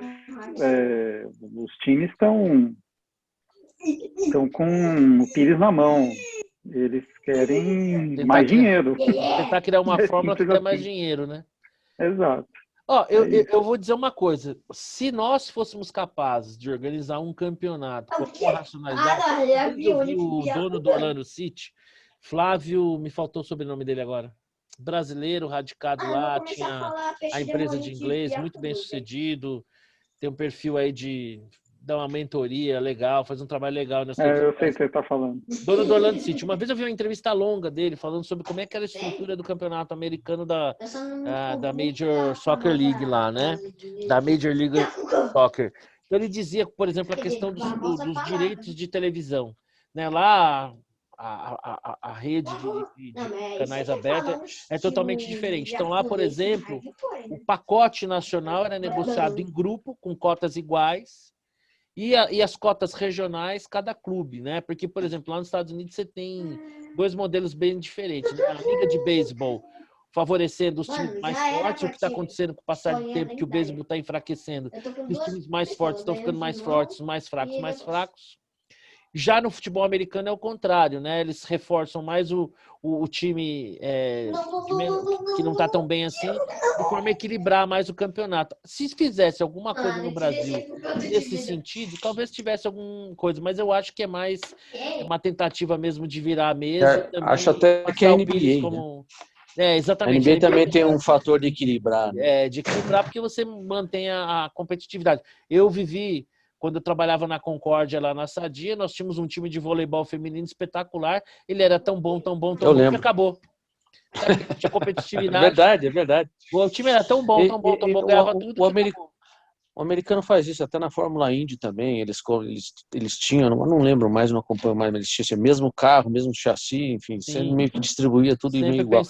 os times estão com o pires na mão. Eles querem mais dinheiro. Tentar criar uma fórmula que dê mais assim. dinheiro, né? Exato. Eu vou dizer uma coisa. Se nós fôssemos capazes de organizar um campeonato com uma racionalidade, eu vi o dono do Orlando City, Flávio, me faltou o sobrenome dele agora. Brasileiro, radicado lá, tinha a empresa de inglês, muito bem sucedido, tem um perfil aí de dar uma mentoria legal, faz um trabalho legal nessa eu sei o que você está falando. Dono do Orlando City. Uma vez eu vi uma entrevista longa dele falando sobre como é que era a estrutura do campeonato americano da Major Soccer League lá, né? Da Major League Soccer. Então ele dizia, por exemplo, a questão dos direitos de televisão, né? Lá a rede de canais abertos é totalmente diferente. Então lá, por exemplo, o pacote nacional era negociado em grupo, com cotas iguais, e as cotas regionais, cada clube, né? Porque, por exemplo, lá nos Estados Unidos você tem 2 modelos bem diferentes, né? A liga de beisebol favorecendo os times mais fortes, o que está acontecendo com o passar do tempo, que o beisebol está enfraquecendo, e os times mais fortes estão ficando mais fortes, os mais fracos. Já no futebol americano é o contrário, né? Eles reforçam mais o time que não está tão bem assim, de forma a equilibrar mais o campeonato. Se fizesse alguma coisa no Brasil nesse sentido, talvez tivesse alguma coisa, mas eu acho que é mais uma tentativa mesmo de virar a mesa. Acho até que a NBA, como... exatamente. A NBA também tem um fator de equilibrar. Né? De equilibrar, porque você mantém a competitividade. Eu vivi... Quando eu trabalhava na Concórdia, lá na Sadia, nós tínhamos um time de voleibol feminino espetacular. Ele era tão bom que acabou. Tinha competitividade. É verdade. O time era tão bom, ganhava tudo. O americano faz isso, até na Fórmula Indy também. Eles tinham, eu não lembro mais, não acompanho mais, mas eles tinham o mesmo carro, mesmo chassi, enfim, sempre meio que distribuía tudo meio igual.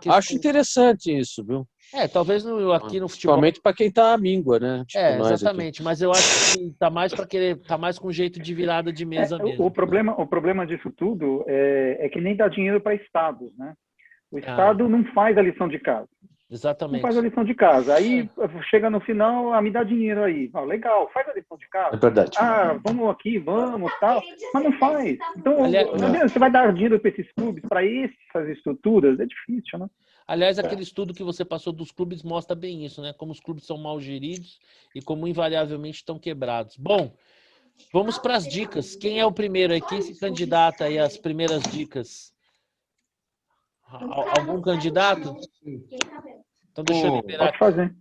Acho interessante isso, viu? Talvez aqui no futebol. Principalmente para quem tá à míngua, né? Tipo exatamente. Mas eu acho que tá mais com jeito de virada de mesa mesmo. O problema disso tudo é que nem dá dinheiro para estados, né? O estado não faz a lição de casa. Exatamente. Não faz a lição de casa. Aí chega no final, me dá dinheiro aí. Legal, faz a lição de casa. É verdade. Vamos aqui, vamos, tal. Mas não faz. Então, você vai dar dinheiro para esses clubes, para essas estruturas? É difícil, né? Aliás, aquele estudo que você passou dos clubes mostra bem isso, né? Como os clubes são mal geridos e como invariavelmente estão quebrados. Bom, vamos para as dicas. Quem é o primeiro aí? Quem se candidata aí às primeiras dicas? Algum candidato? Então deixa eu liberar. Pode fazer.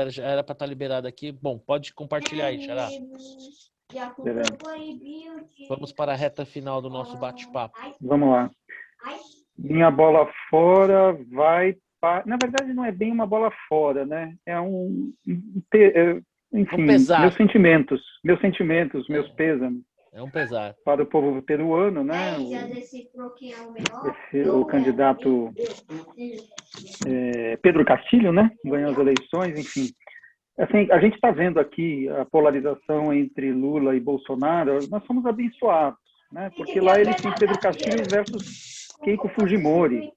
Já era para estar liberado aqui. Bom, pode compartilhar aí, Xará. Vamos para a reta final do nosso bate-papo. Vamos lá. Minha bola fora vai para... Na verdade, não é bem uma bola fora, né? É enfim, meus sentimentos, meus pêsames. É um pesar. Para o povo peruano, né? O candidato Pedro Castilho, né? Ganhou as eleições, enfim. Assim, a gente está vendo aqui a polarização entre Lula e Bolsonaro. Nós somos abençoados, né? Porque lá eles têm Pedro Castilho versus Keiko Fujimori.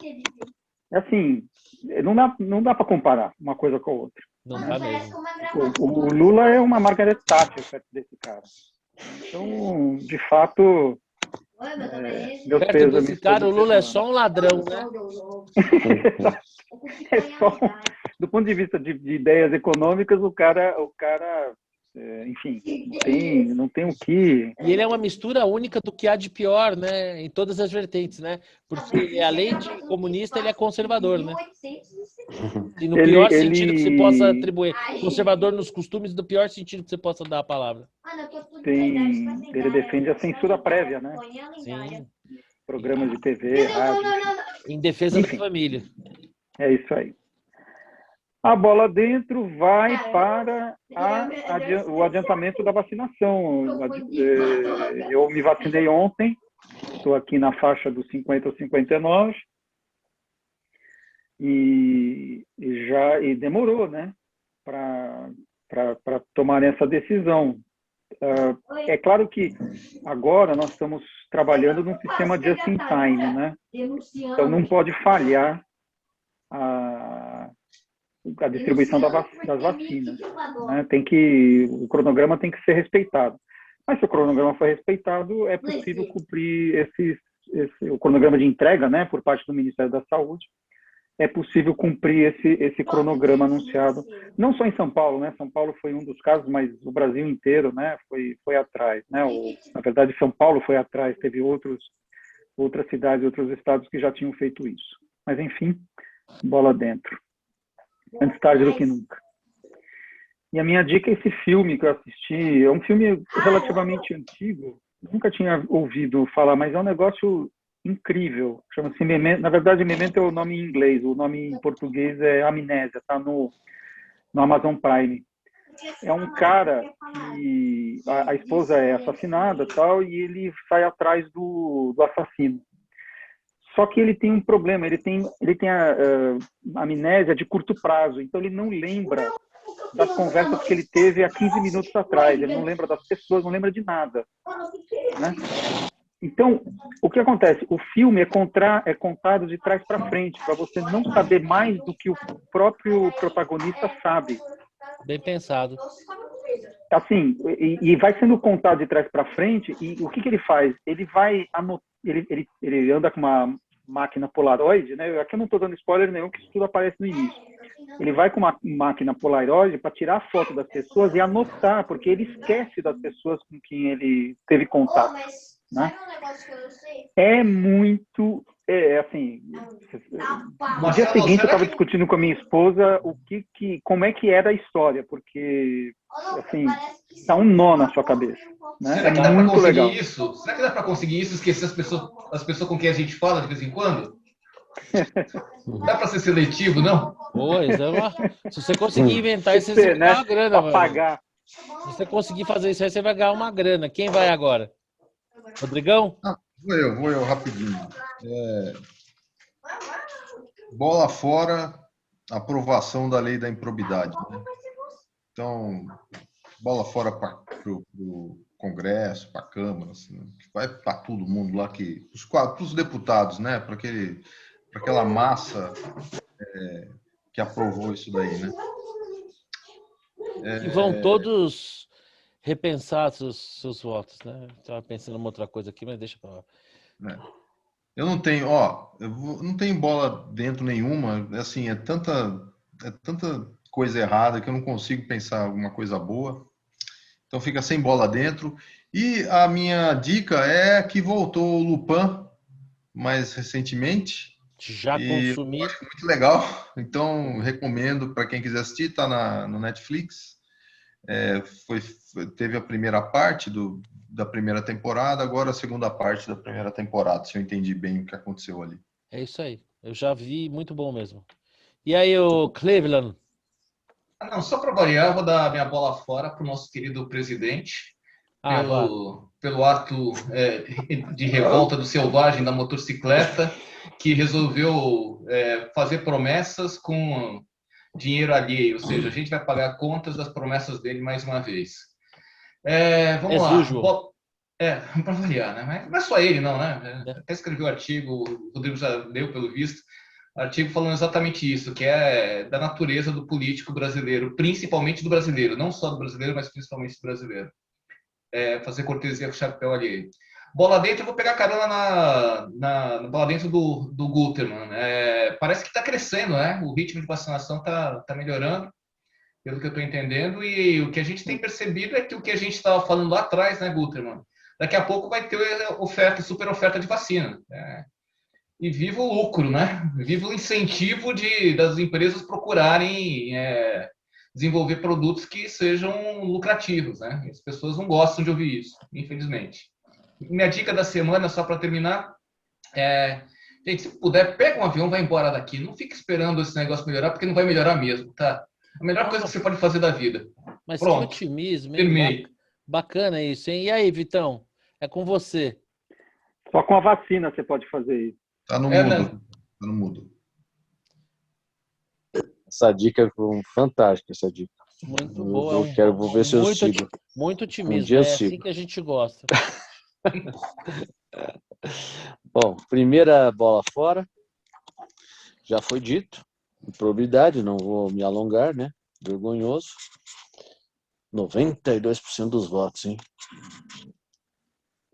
Assim, não dá para comparar uma coisa com a outra. Não dá mesmo. O Lula é uma Margaret Thatcher perto desse cara. Então, de fato, Meus Perto pêsames desse cara, o toda Lula é semana. só um ladrão, né? É só, do ponto de vista de ideias econômicas, o cara enfim, não tem o que. E ele é uma mistura única do que há de pior, né? Em todas as vertentes, né? Porque além de comunista, ele é conservador, né? E no pior sentido que se possa atribuir. Conservador nos costumes, do pior sentido que você possa dar a palavra. Ele defende a censura prévia, né? Sim. Programas de TV, rádio. Em defesa Enfim. da família. É isso aí. A bola dentro vai para o adiantamento da vacinação. Eu me vacinei ontem, estou aqui na faixa dos 50 ou 59, e demorou, né, para tomar essa decisão. É claro que agora nós estamos trabalhando num sistema just in time, né? Então não pode falhar a distribuição das vacinas, né? O cronograma tem que ser respeitado. Mas se o cronograma for respeitado, é possível cumprir o cronograma de entrega, né, por parte do Ministério da Saúde. É possível cumprir esse cronograma anunciado, não só em São Paulo, né? São Paulo foi um dos casos, mas o Brasil inteiro, né, foi atrás, né? Na verdade, São Paulo foi atrás, teve outras cidades, outros estados que já tinham feito isso. Mas enfim, bola dentro. Antes tarde do que nunca. E a minha dica é esse filme que eu assisti. É um filme relativamente antigo. Nunca tinha ouvido falar, mas é um negócio incrível. Chama-se Memento. Na verdade, Memento é o nome em inglês. O nome em português é Amnésia. Está no Amazon Prime. É um cara que a esposa é assassinada, tal, e ele sai atrás do assassino. Só que ele tem um problema, ele tem a amnésia de curto prazo, então ele não lembra das conversas que ele teve há 15 minutos atrás, ele não lembra das pessoas, não lembra de nada, né? Então, o que acontece? O filme é contado de trás para frente, para você não saber mais do que o próprio protagonista sabe. Bem pensado. Assim, e vai sendo contado de trás para frente, e o que ele faz? Ele vai ele anda com uma máquina Polaroid, né? Aqui eu não estou dando spoiler nenhum, que isso tudo aparece no início. Ele vai com uma máquina Polaroid para tirar a foto das pessoas e anotar, porque ele esquece das pessoas com quem ele teve contato, né? É muito... assim, no dia seguinte eu estava discutindo com a minha esposa como é que era a história, porque assim, tá um nó na sua cabeça, né? Será que dá muito para conseguir legal. isso? Será que dá para conseguir isso, esquecer as pessoas com quem a gente fala de vez em quando? Dá para ser seletivo, não? Pois é, se você conseguir inventar isso, você vai ganhar uma grana, mano. Pagar. Se você conseguir fazer isso aí, você vai ganhar uma grana. Quem vai agora? Rodrigão? Vou eu rapidinho. Bola fora, aprovação da lei da improbidade, né? Então, bola fora para o Congresso, para a Câmara, assim, que vai para todo mundo lá, para os deputados, né? Para aquela massa que aprovou isso daí, né? E vão todos repensar seus votos, né? Estava pensando em uma outra coisa aqui, mas deixa para lá. Eu não tenho, não tenho bola dentro nenhuma, assim, é tanta coisa errada que eu não consigo pensar alguma coisa boa. Então fica sem bola dentro. E a minha dica é que voltou o Lupin mais recentemente. Já consumi. Eu acho muito legal. Então recomendo para quem quiser assistir, está no Netflix. Teve a primeira parte da primeira temporada, agora a segunda parte da primeira temporada, se eu entendi bem o que aconteceu ali. É isso aí. Eu já vi, muito bom mesmo. E aí, o Cleveland? Não, só para variar, vou dar minha bola fora para o nosso querido presidente, pelo ato de revolta do selvagem da motocicleta, que resolveu fazer promessas com dinheiro alheio, ou seja, a gente vai pagar contas das promessas dele mais uma vez. Vamos lá. Para variar, né? Mas não é só ele, não, né? Até escreveu o artigo, o Rodrigo já leu pelo visto, artigo falando exatamente isso, que é da natureza do político brasileiro, principalmente do brasileiro, não só do brasileiro, mas principalmente do brasileiro. Fazer cortesia com o chapéu alheio. Bola dentro, eu vou pegar carona na bola dentro do Guterman. Parece que está crescendo, né? O ritmo de vacinação tá melhorando, pelo que eu estou entendendo. E o que a gente tem percebido é que o que a gente estava falando lá atrás, né, Guterman? Daqui a pouco vai ter super oferta de vacina. E viva o lucro, né? Viva o incentivo das empresas procurarem desenvolver produtos que sejam lucrativos, né? As pessoas não gostam de ouvir isso, infelizmente. Minha dica da semana, só para terminar, gente, se puder, pega um avião e vai embora daqui. Não fique esperando esse negócio melhorar, porque não vai melhorar mesmo, tá? A melhor coisa que você pode fazer da vida. Mas Pronto. que otimismo, hein? Terminei. Bacana isso, hein? E aí, Vitão? É com você. Só com a vacina você pode fazer isso. Tá no Né? mudo. Tá no mudo. Essa dica foi fantástica, essa dica. Muito boa. Vou ver se eu sigo. Muito otimismo. dia eu assim sigo. que a gente gosta. Bom, primeira bola fora. Já foi dito. Improbidade, não vou me alongar, né? Vergonhoso. 92% dos votos, hein?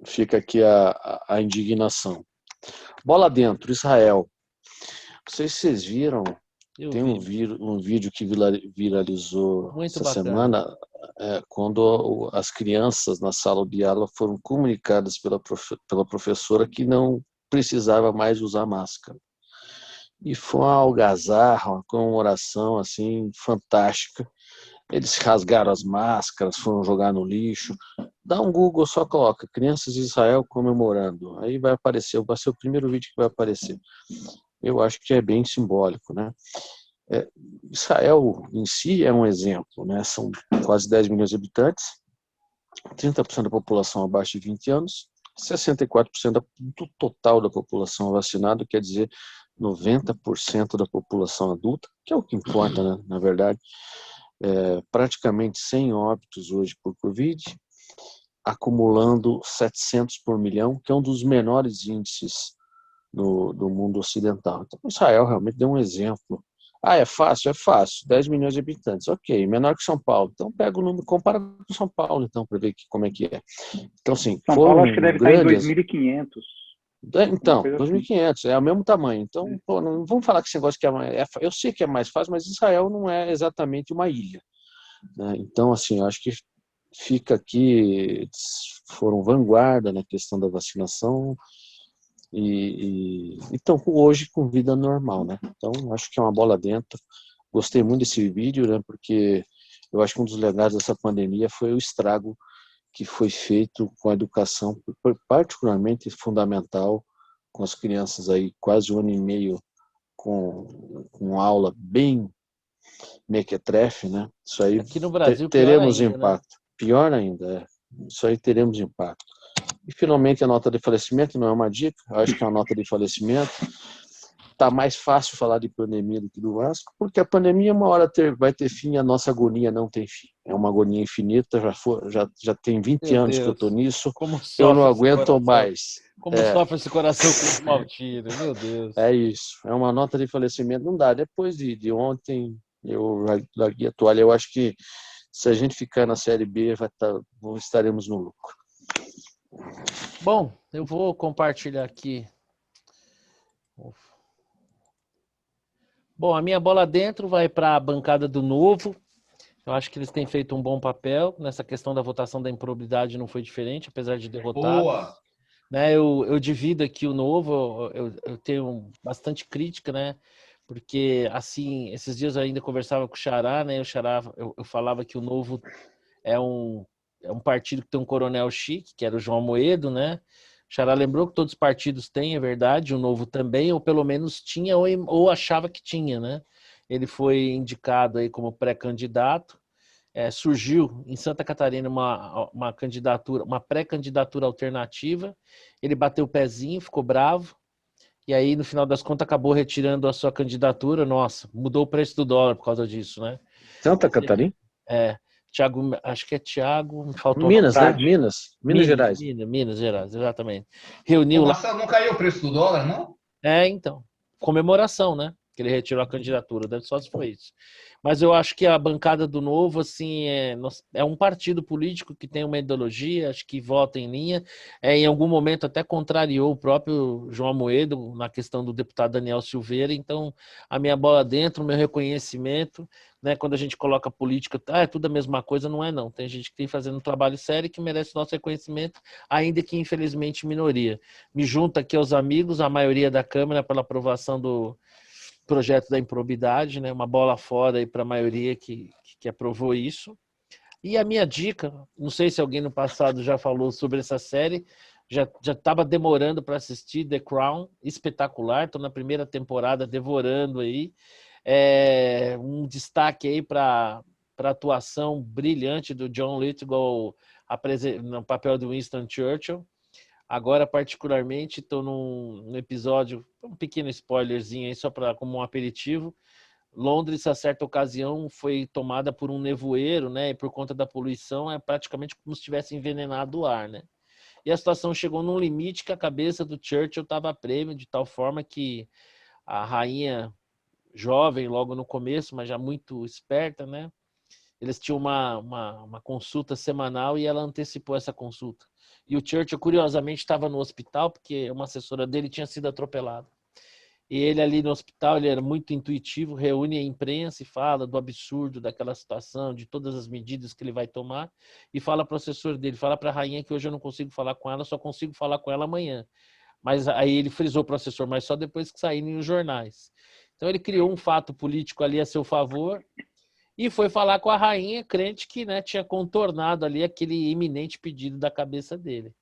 Fica aqui a indignação. Bola dentro, Israel. Não sei se vocês viram, tem um vídeo que viralizou Muito essa bacana. semana, quando as crianças na sala de aula foram comunicadas pela professora que não precisava mais usar máscara. E foi uma algazarra, uma comemoração assim, fantástica. Eles rasgaram as máscaras, foram jogar no lixo. Dá um Google, só coloca crianças de Israel comemorando. Aí vai aparecer, vai ser o primeiro vídeo que vai aparecer. Eu acho que é bem simbólico, né? Israel em si é um exemplo, né? São quase 10 milhões de habitantes, 30% da população abaixo de 20 anos, 64% do total da população vacinada, quer dizer, 90% da população adulta, que é o que importa, né? Na verdade. Praticamente 100 óbitos hoje por Covid, acumulando 700 por milhão, que é um dos menores índices do mundo ocidental. Então, Israel realmente deu um exemplo. É fácil? É fácil. 10 milhões de habitantes, ok, menor que São Paulo. Então, pega o número, compara com São Paulo, então, para ver como é que é. Então, assim, São Paulo acho que deve estar em 2.500. Então, 2.500, é o mesmo tamanho. Então, pô, não vamos falar que esse negócio que eu sei que é mais fácil, mas Israel não é exatamente uma ilha, né? Então, assim, eu acho que fica aqui, foram vanguarda na questão da vacinação e estão hoje com vida normal, né? Então, acho que é uma bola dentro. Gostei muito desse vídeo, né? Porque eu acho que um dos legados dessa pandemia foi o estrago que foi feito com a educação, particularmente fundamental, com as crianças aí quase 1 ano e meio com aula bem mequetrefe, né? Isso aí aqui no Brasil, teremos pior ainda, impacto. Né? Pior ainda, Isso aí teremos impacto. E finalmente a nota de falecimento, não é uma dica, acho que é uma nota de falecimento. Está mais fácil falar de pandemia do que do Vasco, porque a pandemia uma hora vai ter fim, a nossa agonia não tem fim. É uma agonia infinita, já tem 20 Meu anos Deus. que eu estou nisso, Como eu não sofre esse aguento coração. mais. Como sofre esse coração com o Maltino, meu Deus. É isso, é uma nota de falecimento, não dá. Depois de ontem, eu larguei a toalha. Eu acho que se a gente ficar na Série B, estaremos no lucro. Bom, eu vou compartilhar aqui. Bom, a minha bola dentro vai para a bancada do Novo. Eu acho que eles têm feito um bom papel. Nessa questão da votação da improbidade não foi diferente, apesar de derrotados. Boa! Né, eu divido aqui o Novo, eu tenho bastante crítica, né? Porque, assim, esses dias eu ainda conversava com o Xará, né? Eu falava que o Novo é um partido que tem um coronel chique, que era o João Amoedo, né? O Xará lembrou que todos os partidos têm, é verdade, o Novo também, ou pelo menos tinha, ou achava que tinha, né? Ele foi indicado aí como pré-candidato. Surgiu em Santa Catarina uma candidatura, uma pré-candidatura alternativa. Ele bateu o pezinho, ficou bravo, e aí, no final das contas, acabou retirando a sua candidatura. Nossa, mudou o preço do dólar por causa disso, né? Santa Catarina? Thiago, acho que é Thiago, me faltou Minas, né? Minas Gerais. Minas Gerais, exatamente. Reuniu Ô, lá. Marcelo, não caiu o preço do dólar, não? Então, comemoração, né? que ele retirou a candidatura, deve só se foi isso. Mas eu acho que a bancada do Novo, assim, é um partido político que tem uma ideologia, acho que vota em linha, em algum momento até contrariou o próprio João Amoedo na questão do deputado Daniel Silveira, então a minha bola dentro, o meu reconhecimento, né, quando a gente coloca política, é tudo a mesma coisa, não é não, tem gente que tem fazendo um trabalho sério e que merece nosso reconhecimento, ainda que infelizmente minoria. Me junto aqui aos amigos, a maioria da Câmara, pela aprovação do projeto da improbidade, né? Uma bola fora aí para a maioria que aprovou isso. E a minha dica, não sei se alguém no passado já falou sobre essa série, já estava demorando para assistir The Crown, espetacular, estou na primeira temporada devorando aí. Um destaque aí para a atuação brilhante do John Lithgow no papel do Winston Churchill. Agora, particularmente, estou num episódio, um pequeno spoilerzinho aí, só como um aperitivo. Londres, a certa ocasião, foi tomada por um nevoeiro, né? E por conta da poluição, é praticamente como se tivesse envenenado o ar, né? E a situação chegou num limite que a cabeça do Churchill estava a prêmio, de tal forma que a rainha, jovem, logo no começo, mas já muito esperta, né? Eles tinham uma consulta semanal e ela antecipou essa consulta. E o Churchill, curiosamente, estava no hospital porque uma assessora dele tinha sido atropelada. E ele ali no hospital, ele era muito intuitivo, reúne a imprensa e fala do absurdo daquela situação, de todas as medidas que ele vai tomar, e fala para o assessor dele, fala para a rainha que hoje eu não consigo falar com ela, só consigo falar com ela amanhã. Mas aí ele frisou para o assessor, mas só depois que saírem os jornais. Então ele criou um fato político ali a seu favor, e foi falar com a rainha, crente que, né, tinha contornado ali aquele iminente pedido da cabeça dele.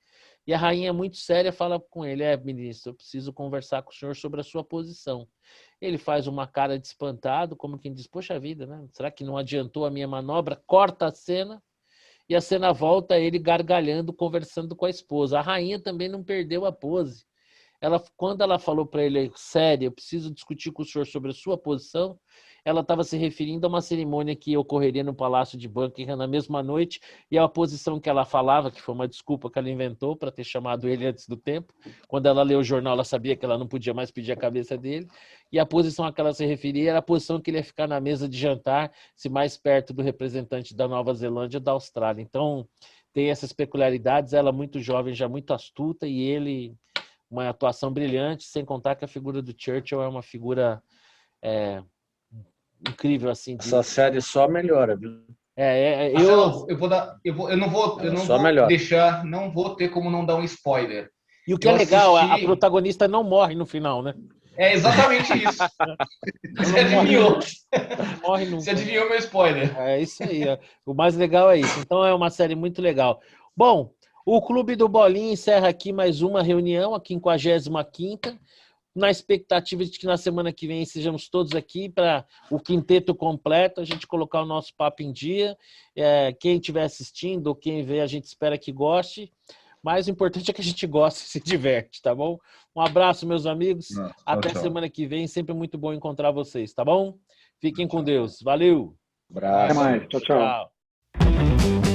E a rainha, muito séria, fala com ele, ministro, eu preciso conversar com o senhor sobre a sua posição. Ele faz uma cara de espantado, como quem diz, poxa vida, né? Será que não adiantou a minha manobra? Corta a cena, e a cena volta a ele gargalhando, conversando com a esposa. A rainha também não perdeu a pose. Quando ela falou para ele, sério, eu preciso discutir com o senhor sobre a sua posição, ela estava se referindo a uma cerimônia que ocorreria no Palácio de Buckingham na mesma noite, e a posição que ela falava, que foi uma desculpa que ela inventou para ter chamado ele antes do tempo, quando ela leu o jornal, ela sabia que ela não podia mais pedir a cabeça dele, e a posição a que ela se referia era a posição que ele ia ficar na mesa de jantar, se mais perto do representante da Nova Zelândia ou da Austrália. Então, tem essas peculiaridades, ela muito jovem, já muito astuta, e ele uma atuação brilhante, sem contar que a figura do Churchill é uma figura incrível, assim. Essa série só melhora, viu? Marcelo, eu não vou deixar, não vou ter como não dar um spoiler. E o que é legal, a protagonista não morre no final, né? É exatamente isso. Você adivinhou. Morre nunca. Você adivinhou meu spoiler. É isso aí. O mais legal é isso. Então é uma série muito legal. Bom, o Clube do Bolinha encerra aqui mais uma reunião, a 55ª, na expectativa de que na semana que vem sejamos todos aqui para o quinteto completo, a gente colocar o nosso papo em dia. Quem estiver assistindo ou quem vê, a gente espera que goste. Mas o importante é que a gente goste e se diverte, tá bom? Um abraço, meus amigos. Até semana que vem. Sempre muito bom encontrar vocês, tá bom? Fiquem com Deus. Valeu. Abraço. Até mais. Tchau, tchau. Tchau.